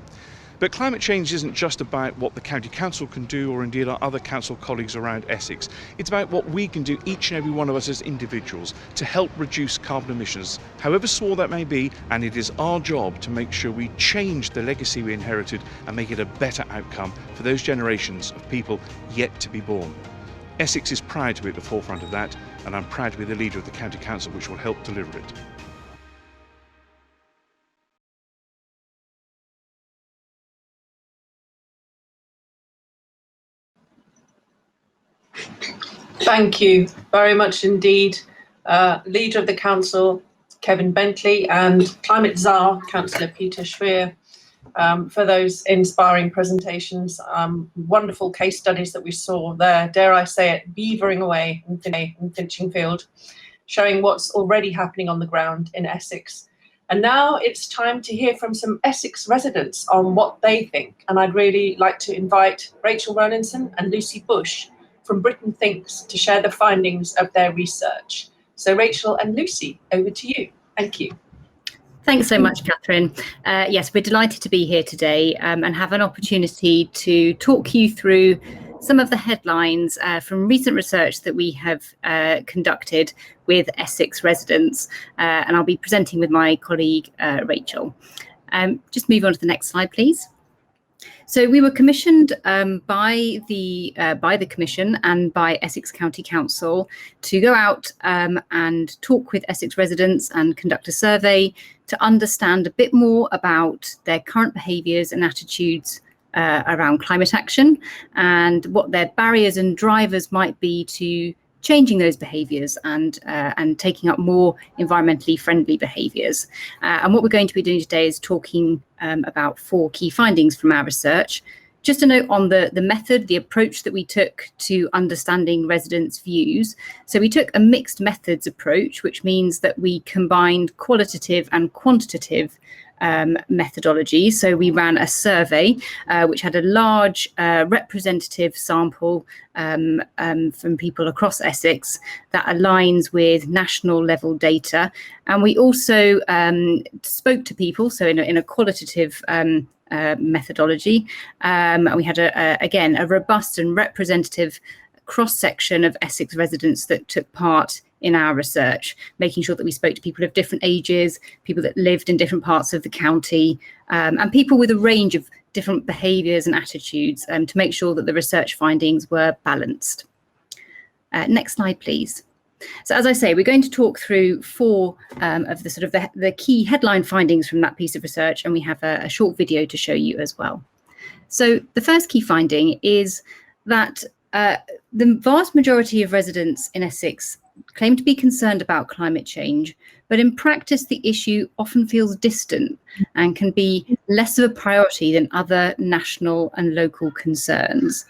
S12: But climate change isn't just about what the County Council can do or indeed our other council colleagues around Essex. It's about what we can do, each and every one of us as individuals, to help reduce carbon emissions, however small that may be, and it is our job to make sure we change the legacy we inherited and make it a better outcome for those generations of people yet to be born. Essex is proud to be at the forefront of that, and I'm proud to be the leader of the County Council which will help deliver it.
S7: Thank you very much indeed, Leader of the Council, Kevin Bentley, and Climate Czar, Councillor Peter Schwier, for those inspiring presentations. Wonderful case studies that we saw there, dare I say it, beavering away in Finchingfield, showing what's already happening on the ground in Essex. And now it's time to hear from some Essex residents on what they think. And I'd really like to invite Rachel Rowlinson and Lucy Bush from Britainthinks to share the findings of their research. So Rachel and Lucy, over to you. Thank you.
S21: Thanks so much, Catherine. Yes, we're delighted to be here today and have an opportunity to talk you through some of the headlines from recent research that we have conducted with Essex residents. And I'll be presenting with my colleague, Rachel. Just move on to the next slide, please. So we were commissioned by the Commission and by Essex County Council to go out and talk with Essex residents and conduct a survey to understand a bit more about their current behaviours and attitudes around climate action and what their barriers and drivers might be to changing those behaviours and taking up more environmentally friendly behaviours. And what we're going to be doing today is talking about 4 key findings from our research. Just a note on the method, the approach that we took to understanding residents' views. So we took a mixed methods approach, which means that we combined qualitative and quantitative methodology. So we ran a survey which had a large representative sample from people across Essex that aligns with national level data. And we also spoke to people, so in a qualitative methodology. And we had, again, a robust and representative cross-section of Essex residents that took part in our research, making sure that we spoke to people of different ages, people that lived in different parts of the county, and people with a range of different behaviours and attitudes, to make sure that the research findings were balanced. Next slide, please. So as I say, we're going to talk through 4 of the sort of the key headline findings from that piece of research, and we have a short video to show you as well. So the first key finding is that the vast majority of residents in Essex claim to be concerned about climate change, but in practice the issue often feels distant and can be less of a priority than other national and local concerns.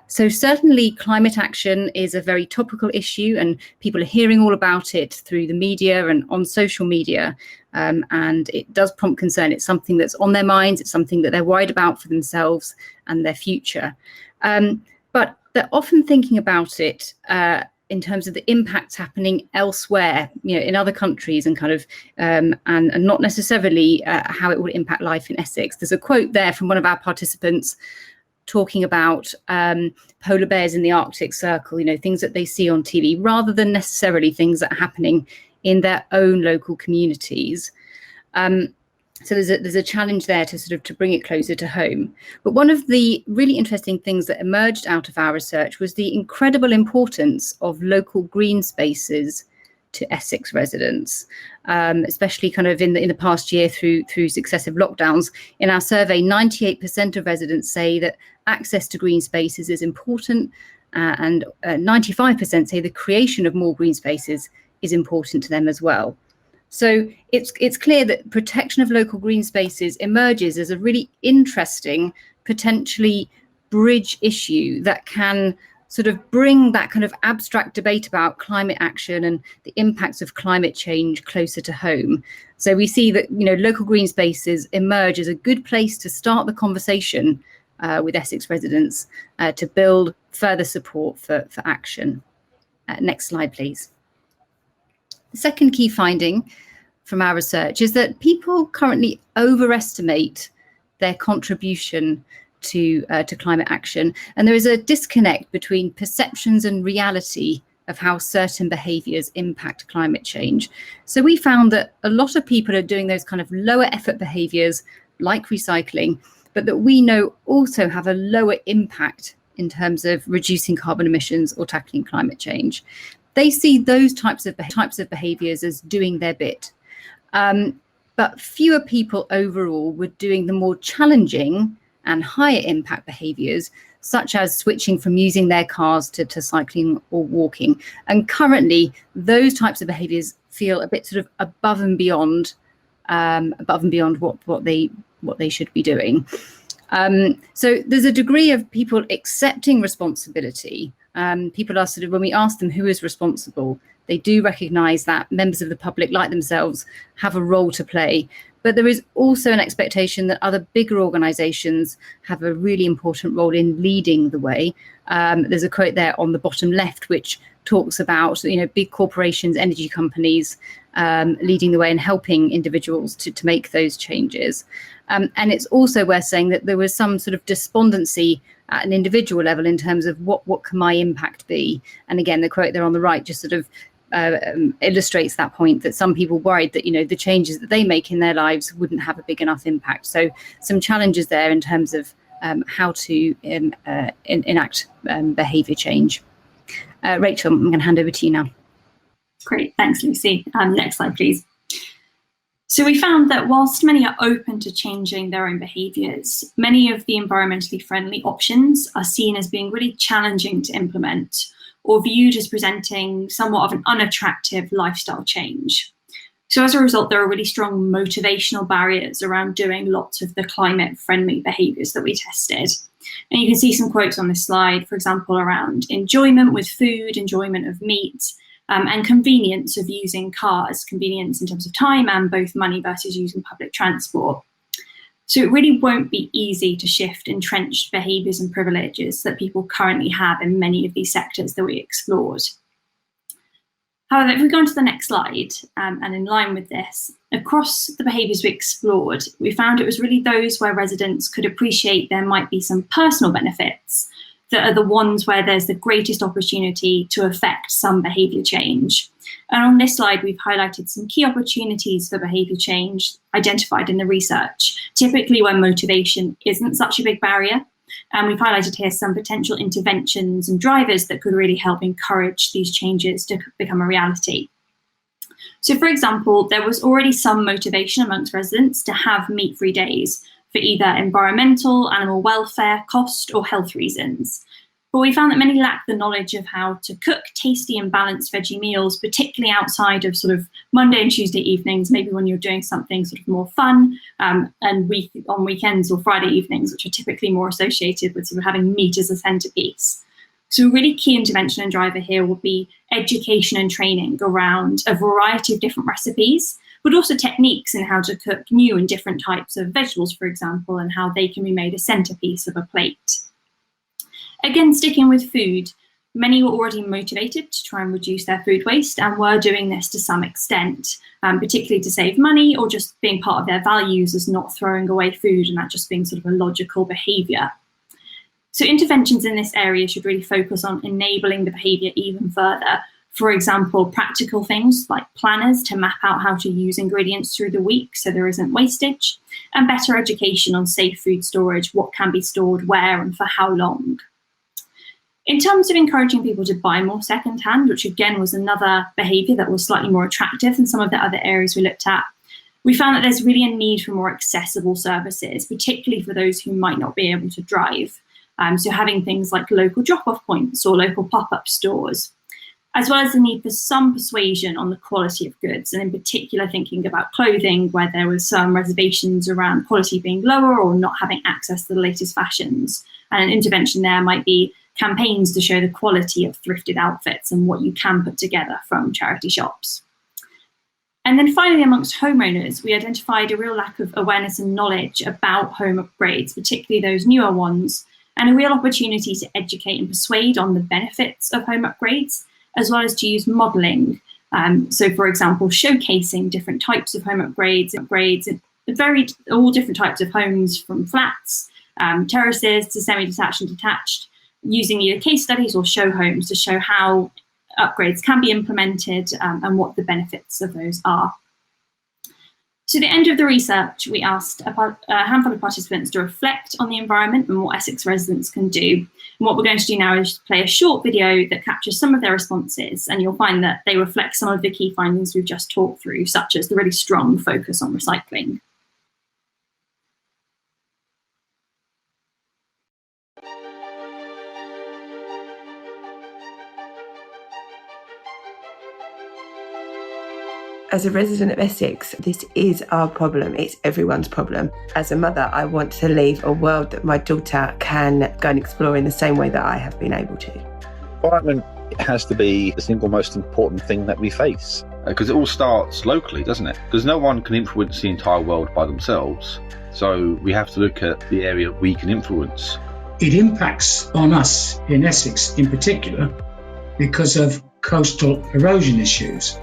S21: So certainly climate action is a very topical issue, and people are hearing all about it through the media and on social media, and it does prompt concern. It's something that's on their minds, it's something that they're worried about for themselves and their future. But they're often thinking about it in terms of the impacts happening elsewhere, in other countries, and kind of and not necessarily how it would impact life in Essex. There's a quote there from one of our participants talking about polar bears in the Arctic Circle, things that they see on TV, rather than necessarily things that are happening in their own local communities. So there's a challenge there to bring it closer to home. But one of the really interesting things that emerged out of our research was the incredible importance of local green spaces to Essex residents, especially kind of in the past year through successive lockdowns. In our survey, 98% of residents say that access to green spaces is important, and 95% say the creation of more green spaces is important to them as well. So it's clear that protection of local green spaces emerges as a really interesting, potentially bridge issue that can sort of bring that kind of abstract debate about climate action and the impacts of climate change closer to home. So we see that, local green spaces emerge as a good place to start the conversation with Essex residents to build further support for action. Next slide, please. The second key finding from our research is that people currently overestimate their contribution to climate action, and there is a disconnect between perceptions and reality of how certain behaviours impact climate change. So we found that a lot of people are doing those kind of lower effort behaviours like recycling, but that we know also have a lower impact in terms of reducing carbon emissions or tackling climate change. They see those types of behaviours as doing their bit. But fewer people overall were doing the more challenging and higher impact behaviours, such as switching from using their cars to cycling or walking. And currently, those types of behaviours feel a bit sort of above and beyond what they should be doing. So there's a degree of people accepting responsibility. People are sort of, when we ask them who is responsible, they do recognise that members of the public, like themselves, have a role to play. But there is also an expectation that other bigger organisations have a really important role in leading the way. There's a quote there on the bottom left, which talks about big corporations, energy companies leading the way and helping individuals to make those changes. And it's also worth saying that there was some sort of despondency at an individual level in terms of what can my impact be. And again, the quote there on the right just sort of illustrates that point, that some people worried that the changes that they make in their lives wouldn't have a big enough impact. So some challenges there in terms of how to enact behaviour change. Rachel, I'm going to hand over to you now.
S1: Great, thanks, Lucy. Next slide, please. So we found that whilst many are open to changing their own behaviours, many of the environmentally friendly options are seen as being really challenging to implement, or viewed as presenting somewhat of an unattractive lifestyle change. So as a result, there are really strong motivational barriers around doing lots of the climate-friendly behaviours that we tested. And you can see some quotes on this slide, for example, around enjoyment with food, enjoyment of meat, and convenience of using cars, convenience in terms of time and both money versus using public transport. So it really won't be easy to shift entrenched behaviours and privileges that people currently have in many of these sectors that we explored. However, if we go on to the next slide, and in line with this, across the behaviours we explored, we found it was really those where residents could appreciate there might be some personal benefits that are the ones where there's the greatest opportunity to affect some behaviour change. And on this slide, we've highlighted some key opportunities for behaviour change identified in the research, typically where motivation isn't such a big barrier. And we've highlighted here some potential interventions and drivers that could really help encourage these changes to become a reality. So for example, there was already some motivation amongst residents to have meat-free days for either environmental, animal welfare, cost or health reasons. But we found that many lack the knowledge of how to cook tasty and balanced veggie meals, particularly outside of sort of Monday and Tuesday evenings, maybe when you're doing something sort of more fun, and on weekends or Friday evenings, which are typically more associated with sort of having meat as a centerpiece. So a really key intervention and driver here will be education and training around a variety of different recipes, but also techniques in how to cook new and different types of vegetables, for example, and how they can be made a centerpiece of a plate. Again, sticking with food, many were already motivated to try and reduce their food waste and were doing this to some extent, particularly to save money or just being part of their values as not throwing away food and that just being sort of a logical behaviour. So interventions in this area should really focus on enabling the behaviour even further. For example, practical things like planners to map out how to use ingredients through the week so there isn't wastage, and better education on safe food storage, what can be stored where and for how long. In terms of encouraging people to buy more secondhand, which again was another behaviour that was slightly more attractive than some of the other areas we looked at, we found that there's really a need for more accessible services, particularly for those who might not be able to drive. So having things like local drop-off points or local pop-up stores, as well as the need for some persuasion on the quality of goods, and in particular thinking about clothing, where there was some reservations around quality being lower or not having access to the latest fashions. And an intervention there might be campaigns to show the quality of thrifted outfits and what you can put together from charity shops. And then finally, amongst homeowners, we identified a real lack of awareness and knowledge about home upgrades, particularly those newer ones, and a real opportunity to educate and persuade on the benefits of home upgrades, as well as to use modelling. So for example, showcasing different types of home upgrades in all different types of homes, from flats, terraces to semi-detached and detached, using either case studies or show homes to show how upgrades can be implemented and what the benefits of those are. So at the end of the research, we asked a handful of participants to reflect on the environment and what Essex residents can do. And what we're going to do now is play a short video that captures some of their responses, and you'll find that they reflect some of the key findings we've just talked through, such as the really strong focus on recycling.
S3: As a resident of Essex, this is our problem. It's everyone's problem. As a mother, I want to leave a world that my daughter can go and explore in the same way that I have been able to.
S22: Environment has to be the single most important thing that we face. Because it all starts locally, doesn't it? Because no one can influence the entire world by themselves. So we have to look at the area we can influence.
S23: It impacts on us in Essex in particular because of coastal erosion issues.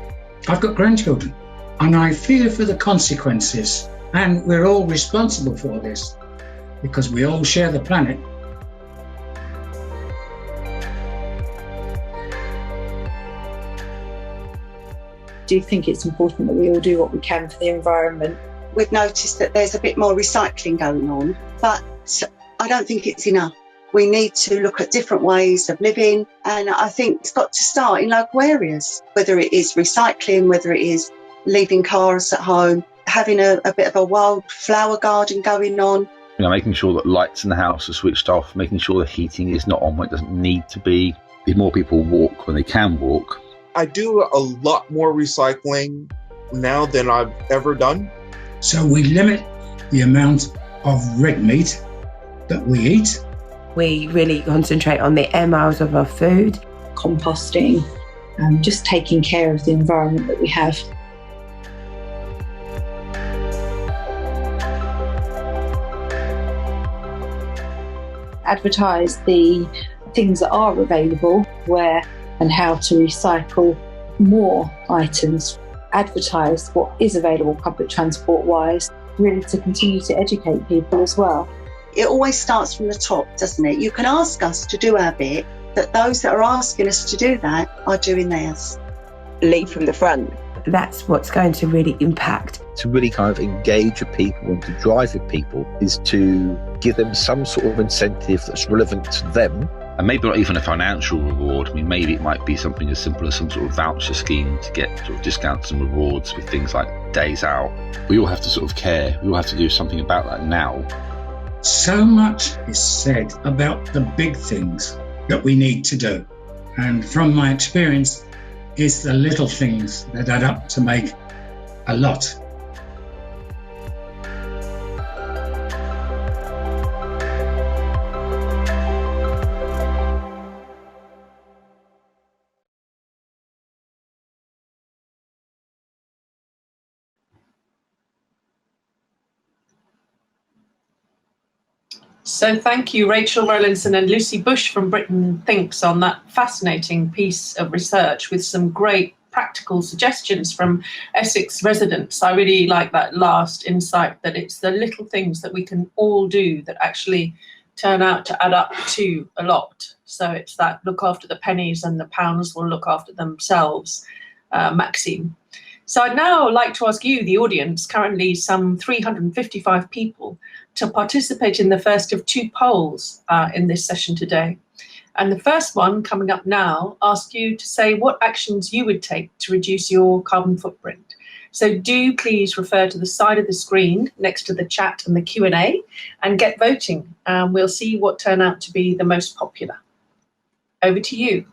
S23: I've got grandchildren and I fear for the consequences, and we're all responsible for this because we all share the planet.
S24: Do you think it's important that we all do what we can for the environment?
S25: We've noticed that there's a bit more recycling going on, but I don't think it's enough. We need to look at different ways of living, and I think it's got to start in local areas, whether it is recycling, whether it is leaving cars at home, having a bit of a wildflower garden going on.
S22: You know, making sure that lights in the house are switched off, making sure the heating is not on when it doesn't need to be. If more people walk when they can walk.
S26: I do a lot more recycling now than I've ever done.
S23: So we limit the amount of red meat that we eat.
S3: We really concentrate on the air miles of our food.
S24: Composting, just taking care of the environment that we have. Advertise the things that are available, where and how to recycle more items. Advertise what is available public transport wise, really to continue to educate people as well.
S25: It always starts from the top, doesn't it? You can ask us to do our bit, but those that are asking us to do that are doing theirs.
S3: Lead from the front. That's what's going to really impact.
S22: To really kind of engage with people and to drive with people is to give them some sort of incentive that's relevant to them. And maybe not even a financial reward. I mean, maybe it might be something as simple as some sort of voucher scheme to get sort of discounts and rewards with things like days out. We all have to sort of care. We all have to do something about that now.
S23: So much is said about the big things that we need to do. And from my experience, it's the little things that add up to make a lot.
S7: So thank you, Rachel Rowlinson and Lucy Bush from Britainthinks on that fascinating piece of research with some great practical suggestions from Essex residents. I really like that last insight, that it's the little things that we can all do that actually turn out to add up to a lot. So it's that look after the pennies and the pounds will look after themselves maxim. So I'd now like to ask you, the audience, currently some 355 people, to participate in the first of two polls in this session today. And the first one, coming up now, asks you to say what actions you would take to reduce your carbon footprint. So do please refer to the side of the screen next to the chat and the Q&A and get voting. We'll see what turn out to be the most popular. Over to you.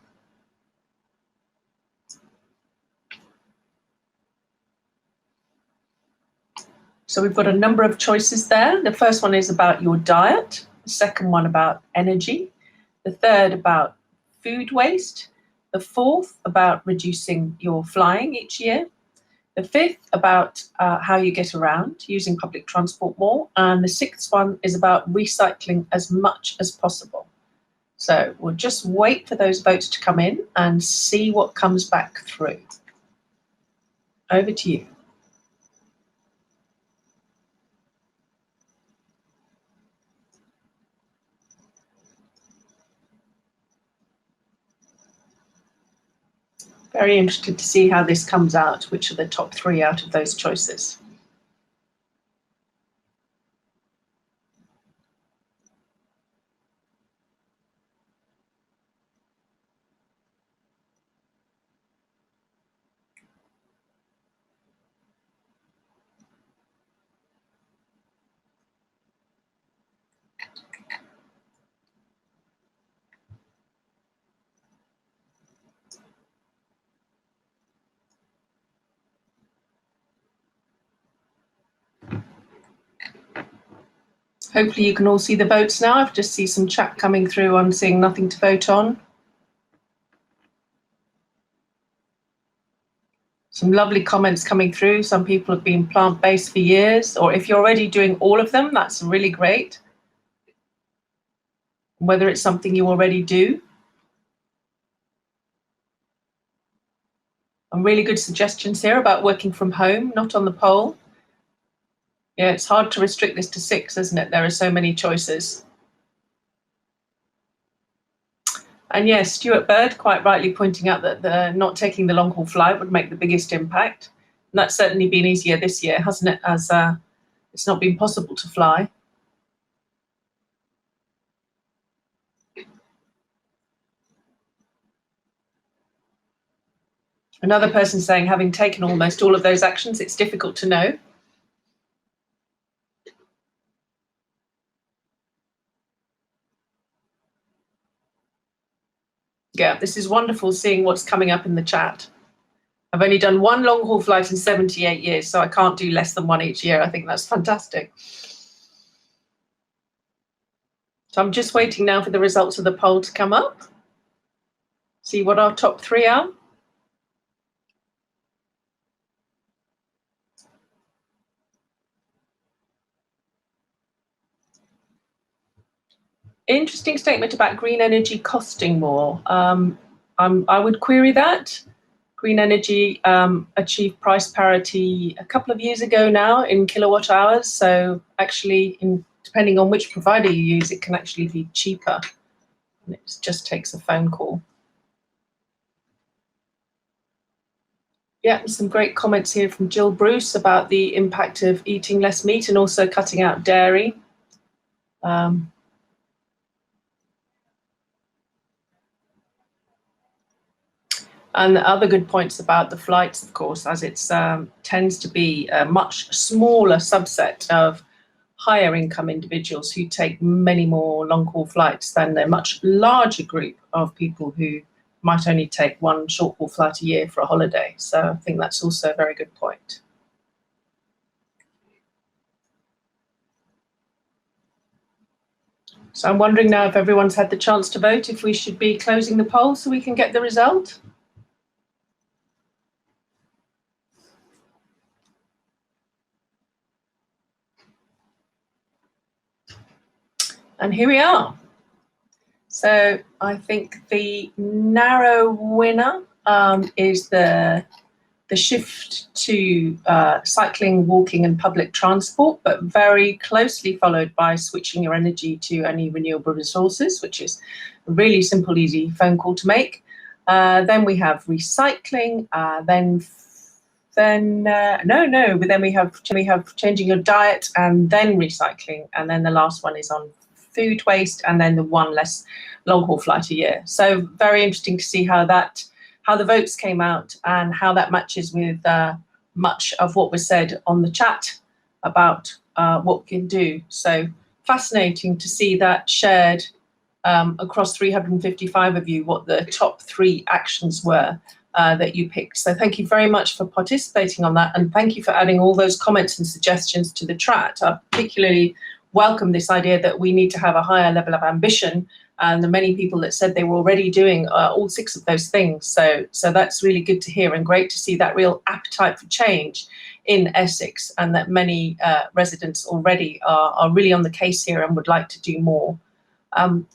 S7: So we've got a number of choices there. The first one is about your diet, the second one about energy, the third about food waste, the fourth about reducing your flying each year, the fifth about how you get around using public transport more, and the sixth one is about recycling as much as possible. So we'll just wait for those votes to come in and see what comes back through. Over to you. Very interested to see how this comes out, which are the top three out of those choices. Hopefully you can all see the votes now. I've just seen some chat coming through on seeing nothing to vote on. Some lovely comments coming through. Some people have been plant-based for years, or if you're already doing all of them, that's really great. Whether it's something you already do. Some really good suggestions here about working from home, not on the poll. Yeah, it's hard to restrict this to 6, isn't it? There are so many choices. And yes, Stuart Bird quite rightly pointing out that not taking the long haul flight would make the biggest impact. And that's certainly been easier this year, hasn't it? As it's not been possible to fly. Another person saying, having taken almost all of those actions, it's difficult to know. Yeah, this is wonderful seeing what's coming up in the chat. I've only done one long haul flight in 78 years, so I can't do less than one each year. I think that's fantastic. So I'm just waiting now for the results of the poll to come up. See what our top 3 are. Interesting statement about green energy costing more. I would query that. Green energy achieved price parity a couple of years ago now in kilowatt hours. So actually, depending on which provider you use, it can actually be cheaper. And it just takes a phone call. Yeah, some great comments here from Jill Bruce about the impact of eating less meat and also cutting out dairy. And the other good points about the flights, of course, as it tends to be a much smaller subset of higher income individuals who take many more long-haul flights than the much larger group of people who might only take one short-haul flight a year for a holiday. So I think that's also a very good point. So I'm wondering now if everyone's had the chance to vote, if we should be closing the poll so we can get the result. And here we are. So I think the narrow winner is the shift to cycling, walking and public transport, but very closely followed by switching your energy to any renewable resources, which is a really simple, easy phone call to make. Then we have recycling, then we have changing your diet and then recycling. And then the last one is on food waste, and then the one less long-haul flight a year. So very interesting to see how the votes came out and how that matches with much of what was said on the chat about what we can do. So fascinating to see that shared across 355 of you, what the top 3 actions were that you picked. So thank you very much for participating on that, and thank you for adding all those comments and suggestions to the chat. I particularly welcome this idea that we need to have a higher level of ambition, and the many people that said they were already doing all 6 of those things. So that's really good to hear, and great to see that real appetite for change in Essex, and that many residents already are really on the case here and would like to do more.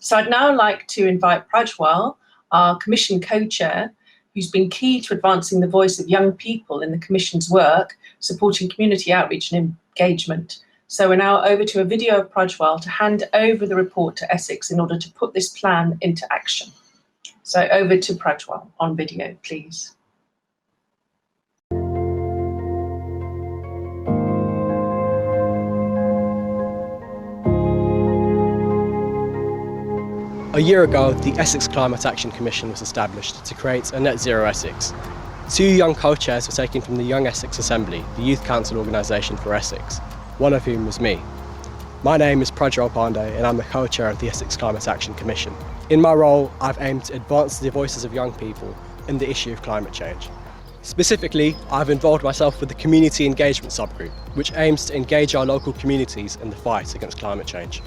S7: So I'd now like to invite Prajwal, our Commission co-chair, who's been key to advancing the voice of young people in the Commission's work, supporting community outreach and engagement. So we're now over to a video of Prajwal to hand over the report to Essex in order to put this plan into action. So over to Prajwal on video, please.
S2: A year ago, the Essex Climate Action Commission was established to create a net zero Essex. 2 young co-chairs were taken from the Young Essex Assembly, the youth council organisation for Essex, one of whom was me. My name is Prajwal and I'm the co-chair of the Essex Climate Action Commission. In my role, I've aimed to advance the voices of young people in the issue of climate change. Specifically, I've involved myself with the Community Engagement Subgroup, which aims to engage our local communities in the fight against climate change.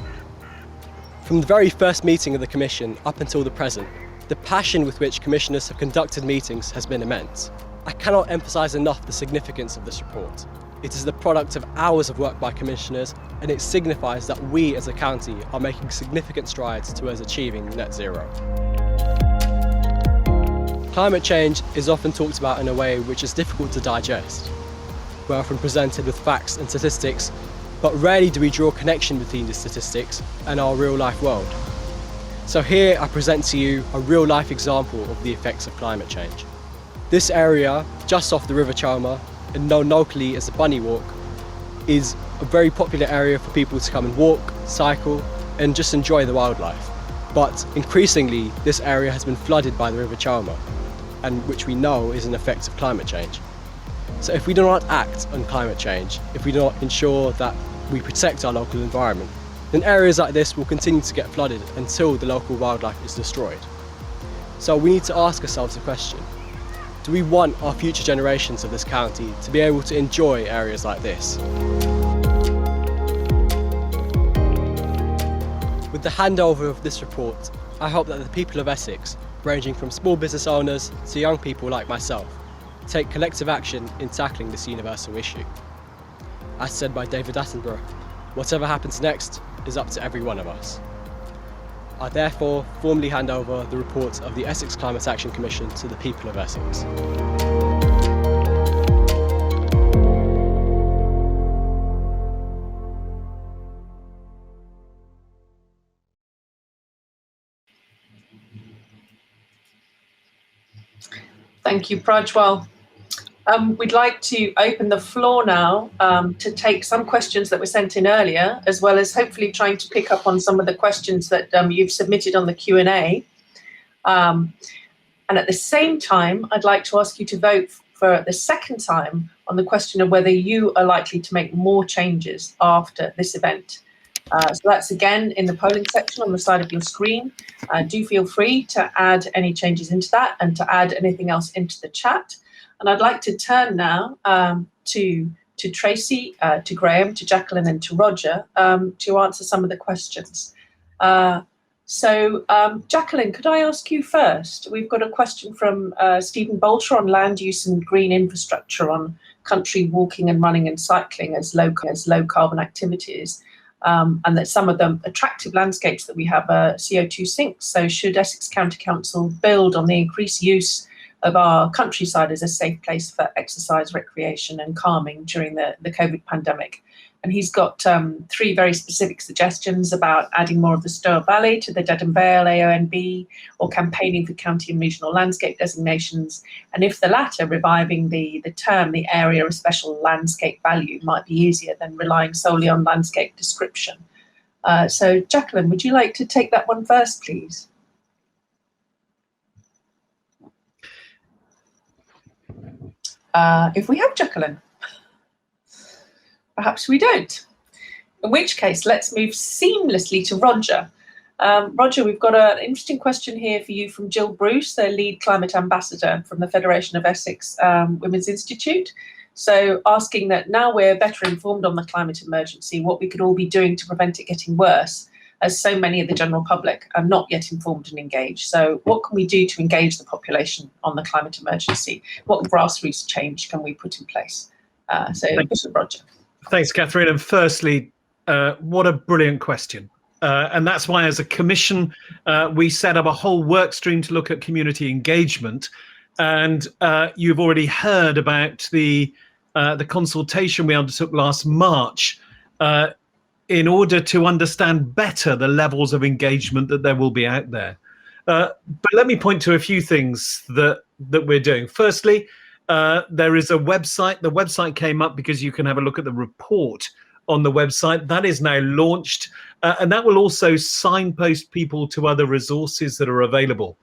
S2: From the very first meeting of the Commission up until the present, the passion with which commissioners have conducted meetings has been immense. I cannot emphasise enough the significance of this report. It is the product of hours of work by commissioners, and it signifies that we as a county are making significant strides towards achieving net zero. Climate change is often talked about in a way which is difficult to digest. We're often presented with facts and statistics, but rarely do we draw a connection between the statistics and our real-life world. So here I present to you a real-life example of the effects of climate change. This area, just off the River Chlr, and known locally as the Bunny Walk, is a very popular area for people to come and walk, cycle, and just enjoy the wildlife. But increasingly, this area has been flooded by the River Chlr, and which we know is an effect of climate change. So if we do not act on climate change, if we do not ensure that we protect our local environment, then areas like this will continue to get flooded until the local wildlife is destroyed. So we need to ask ourselves a question. Do we want our future generations of this county to be able to enjoy areas like this? With the handover of this report, I hope that the people of Essex, ranging from small business owners to young people like myself, take collective action in tackling this universal issue. As said by David Attenborough, whatever happens next is up to every one of us. I therefore formally hand over the report of the Essex Climate Action Commission to the people of Essex.
S7: Thank you, Prajwal. We'd like to open the floor now to take some questions that were sent in earlier, as well as hopefully trying to pick up on some of the questions that you've submitted on the Q&A. And at the same time, I'd like to ask you to vote for the second time on the question of whether you are likely to make more changes after this event. So that's again in the polling section on the side of your screen. Do feel free to add any changes into that and to add anything else into the chat. And I'd like to turn now to Tracey, to Graham, to Jacqueline and to Roger to answer some of the questions. So Jacqueline, could I ask you first? We've got a question from Stephen Bolter on land use and green infrastructure on country walking and running and cycling as low carbon activities. And that some of the attractive landscapes that we have are CO2 sinks. So should Essex County Council build on the increased use of our countryside as a safe place for exercise, recreation and calming during the COVID pandemic? And he's got 3 very specific suggestions about adding more of the Stour Valley to the Dedham Vale AONB, or campaigning for county and regional landscape designations. And if the latter, reviving the term, the area of special landscape value, might be easier than relying solely on landscape description. So Jacqueline, would you like to take that one first, please? If we have Jacqueline. Perhaps we don't. In which case, let's move seamlessly to Roger. Roger, we've got an interesting question here for you from Jill Bruce, the lead climate ambassador from the Federation of Essex Women's Institute. So asking that now we're better informed on the climate emergency, what we could all be doing to prevent it getting worse, as so many of the general public are not yet informed and engaged. So what can we do to engage the population on the climate emergency? What grassroots change can we put in place? So Roger.
S4: Thanks, Catherine. And firstly, what a brilliant question. And that's why as a commission, we set up a whole work stream to look at community engagement. And you've already heard about the consultation we undertook last March in order to understand better the levels of engagement that there will be out there. But let me point to a few things that we're doing. Firstly, there is a website. The website came up because you can have a look at the report on the website. That is now launched, and that will also signpost people to other resources that are available.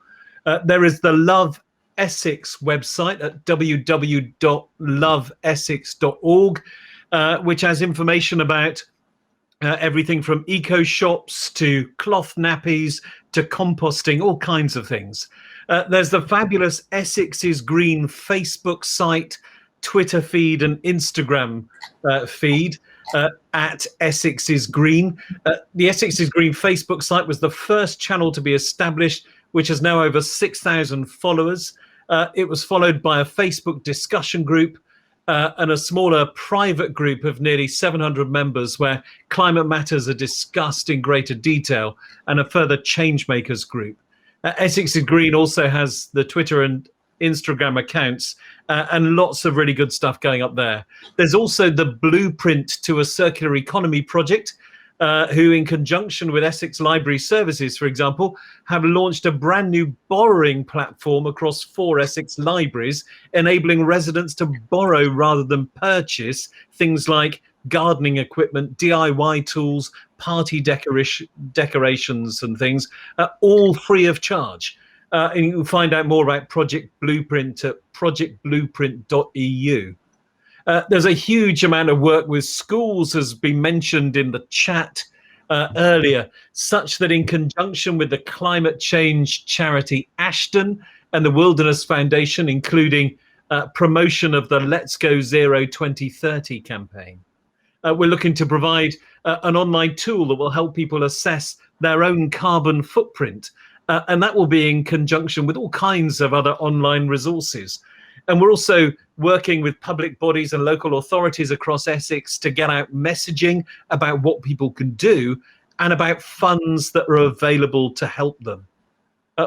S4: There is the Love Essex website at www.loveessex.org, which has information about everything from eco shops to cloth nappies to composting, all kinds of things. There's the fabulous Essex is Green Facebook site, Twitter feed and Instagram feed at Essex is Green. The Essex is Green Facebook site was the first channel to be established, which has now over 6,000 followers. It was followed by a Facebook discussion group and a smaller private group of nearly 700 members where climate matters are discussed in greater detail, and a further changemakers group. Essex is Green also has the Twitter and Instagram accounts and lots of really good stuff going up there. There's also the Blueprint to a Circular Economy project, who in conjunction with Essex Library Services, for example, have launched a brand new borrowing platform across 4 Essex libraries, enabling residents to borrow rather than purchase things like gardening equipment, DIY tools, party decorations and things, all free of charge. And you can find out more about Project Blueprint at projectblueprint.eu. There's a huge amount of work with schools, has been mentioned in the chat earlier, such that in conjunction with the climate change charity Ashton and the Wilderness Foundation, including promotion of the Let's Go Zero 2030 campaign, we're looking to provide an online tool that will help people assess their own carbon footprint. And that will be in conjunction with all kinds of other online resources. And we're also working with public bodies and local authorities across Essex to get out messaging about what people can do and about funds that are available to help them.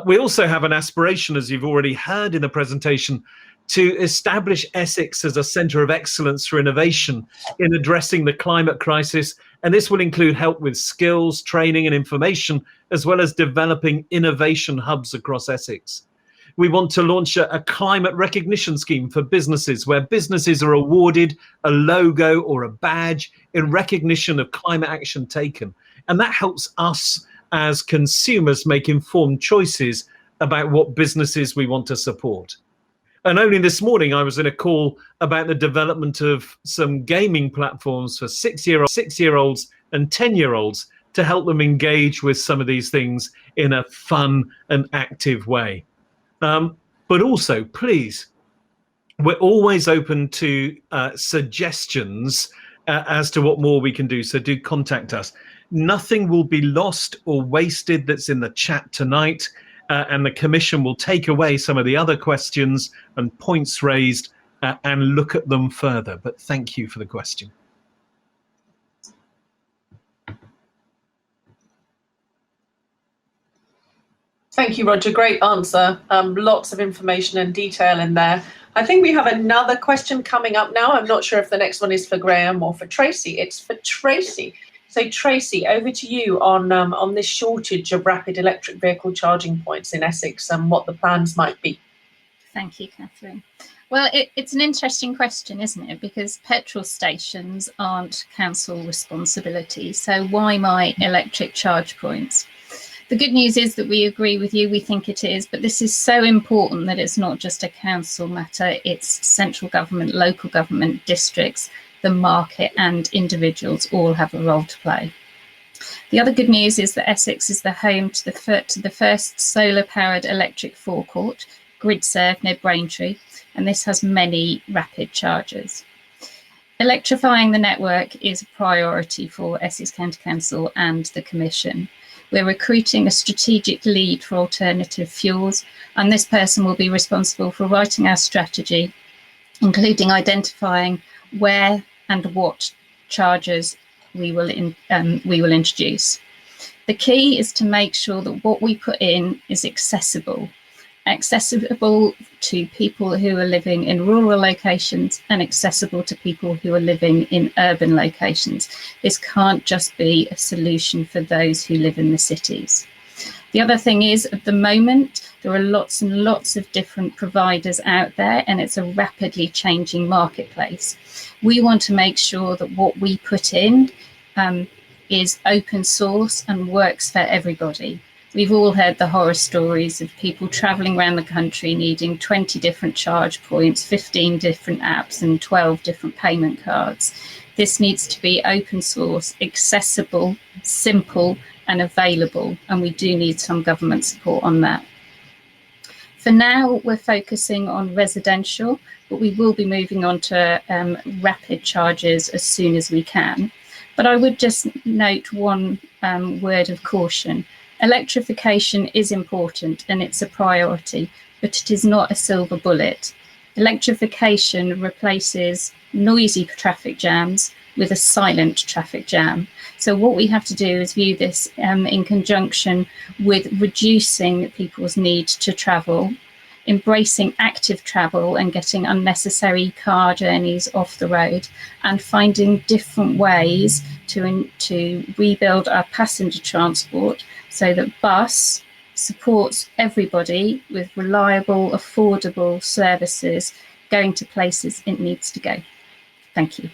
S4: We also have an aspiration, as you've already heard in the presentation, to establish Essex as a centre of excellence for innovation in addressing the climate crisis. And this will include help with skills, training and information, as well as developing innovation hubs across Essex. We want to launch a climate recognition scheme for businesses, where businesses are awarded a logo or a badge in recognition of climate action taken. And that helps us as consumers make informed choices about what businesses we want to support. And only this morning I was in a call about the development of some gaming platforms for 6-year-olds and 10-year-olds to help them engage with some of these things in a fun and active way. But also, please, we're always open to suggestions as to what more we can do, so do contact us. Nothing will be lost or wasted that's in the chat tonight, and the Commission will take away some of the other questions and points raised and look at them further. But thank you for the question.
S7: Thank you, Roger. Great answer. Lots of information and detail in there. I think we have another question coming up now. I'm not sure if the next one is for Graham or for Tracey. It's for Tracey. So Tracey, over to you on this shortage of rapid electric vehicle charging points in Essex and what the plans might be.
S5: Thank you, Catherine. Well, it's an interesting question, isn't it? Because petrol stations aren't council responsibility. So why my electric charge points? The good news is that we agree with you, we think it is, but this is so important that it's not just a council matter, it's central government, local government, districts, the market and individuals all have a role to play. The other good news is that Essex is the home to the first solar-powered electric forecourt, grid served near Braintree, and this has many rapid chargers. Electrifying the network is a priority for Essex County Council and the Commission. We're recruiting a strategic lead for alternative fuels, and this person will be responsible for writing our strategy, including identifying where and what chargers we will introduce. The key is to make sure that what we put in is accessible to people who are living in rural locations and accessible to people who are living in urban locations. This can't just be a solution for those who live in the cities. The other thing is, at the moment, there are lots and lots of different providers out there, and it's a rapidly changing marketplace. We want to make sure that what we put in is open source and works for everybody. We've all heard the horror stories of people travelling around the country needing 20 different charge points, 15 different apps and 12 different payment cards. This needs to be open source, accessible, simple and available, and we do need some government support on that. For now, we're focusing on residential, but we will be moving on to rapid charges as soon as we can. But I would just note one word of caution. Electrification is important and it's a priority, but it is not a silver bullet. Electrification replaces noisy traffic jams with a silent traffic jam. So what we have to do is view this in conjunction with reducing people's need to travel, embracing active travel and getting unnecessary car journeys off the road, and finding different ways to rebuild our passenger transport so that bus supports everybody with reliable, affordable services going to places it needs to go. Thank you.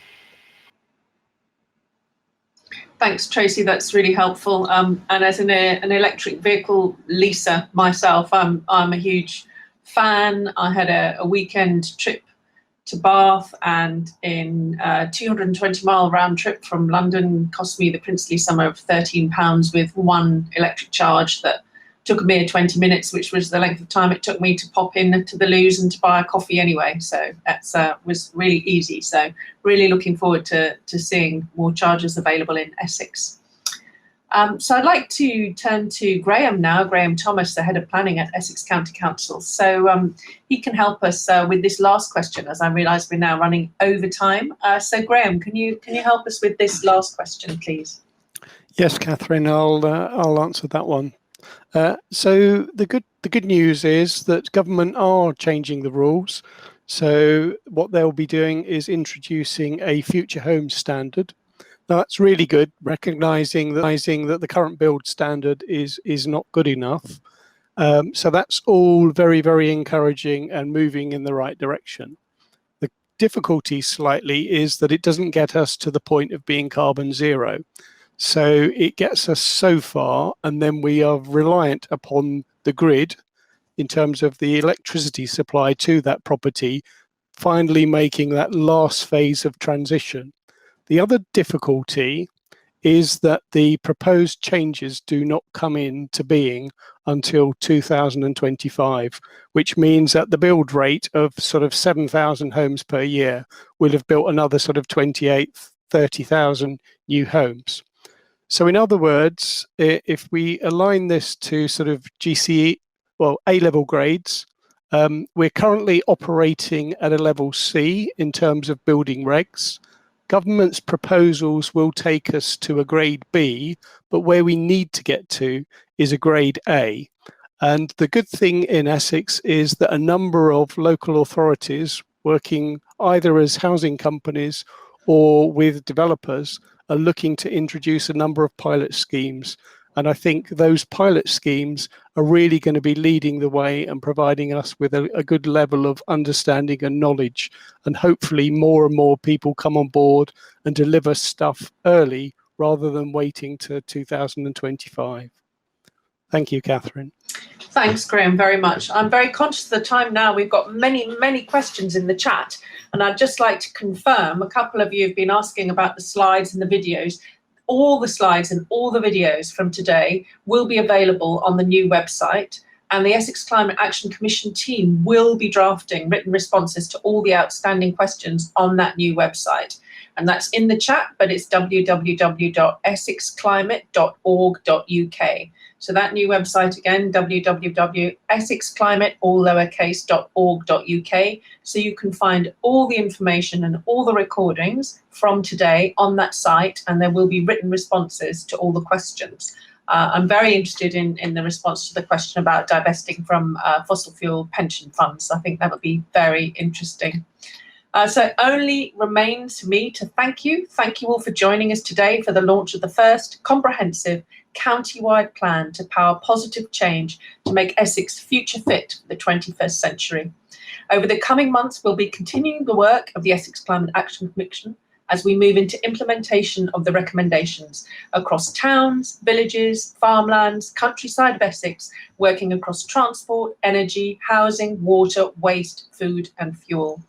S7: Thanks, Tracey. That's really helpful. And as an electric vehicle leaser myself, I'm a huge fan. I had a weekend trip to Bath, and in a 220-mile round trip from London cost me the princely sum of £13 with one electric charge that took a mere 20 minutes, which was the length of time it took me to pop in to the loos and to buy a coffee anyway. So that was really easy. So really looking forward to seeing more chargers available in Essex. So I'd like to turn to Graham now, Graham Thomas, the Head of Planning at Essex County Council. So he can help us with this last question, as I realise we're now running over time. So Graham, can you help us with this last question, please?
S6: Yes, Catherine, I'll answer that one. So the good news is that government are changing the rules. So what they'll be doing is introducing a future home standard. Now, that's really good, recognising that the current build standard is not good enough. So that's all very, very encouraging and moving in the right direction. The difficulty slightly is that it doesn't get us to the point of being carbon zero. So it gets us so far, and then we are reliant upon the grid in terms of the electricity supply to that property, finally making that last phase of transition. The other difficulty is that the proposed changes do not come into being until 2025, which means that the build rate of sort of 7,000 homes per year will have built another sort of 30,000 new homes. So in other words, if we align this to sort of GCE, well, A-level grades, we're currently operating at a level C in terms of building regs. Government's proposals will take us to a grade B, but where we need to get to is a grade A. And the good thing in Essex is that a number of local authorities working either as housing companies or with developers are looking to introduce a number of pilot schemes. And I think those pilot schemes are really going to be leading the way and providing us with a good level of understanding and knowledge. And hopefully more and more people come on board and deliver stuff early rather than waiting to 2025. Thank you, Catherine.
S7: Thanks, Graham, very much. I'm very conscious of the time now. We've got many questions in the chat, and I'd just like to confirm, a couple of you have been asking about the slides and the videos. All the slides and all the videos from today will be available on the new website, and the Essex Climate Action Commission team will be drafting written responses to all the outstanding questions on that new website. And that's in the chat, but it's www.essexclimate.org.uk. So that new website again, www.essexclimate.org.uk. So you can find all the information and all the recordings from today on that site, and there will be written responses to all the questions. I'm very interested in the response to the question about divesting from fossil fuel pension funds. I think that would be very interesting. So it only remains for me to thank you. Thank you all for joining us today for the launch of the first comprehensive county-wide plan to power positive change to make Essex future fit for the 21st century. Over the coming months, we'll be continuing the work of the Essex Climate Action Commission as we move into implementation of the recommendations across towns, villages, farmlands, countryside of Essex, working across transport, energy, housing, water, waste, food and fuel.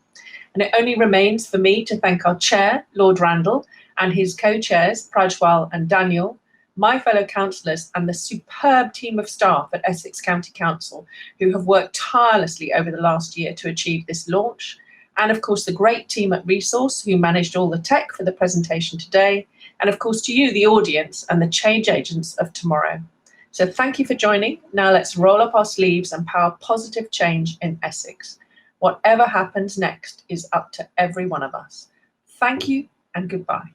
S7: And it only remains for me to thank our chair, Lord Randall, and his co-chairs, Prajwal and Daniel, my fellow councillors and the superb team of staff at Essex County Council who have worked tirelessly over the last year to achieve this launch. And of course, the great team at Resource who managed all the tech for the presentation today. And of course, to you, the audience and the change agents of tomorrow. So thank you for joining. Now let's roll up our sleeves and power positive change in Essex. Whatever happens next is up to every one of us. Thank you and goodbye.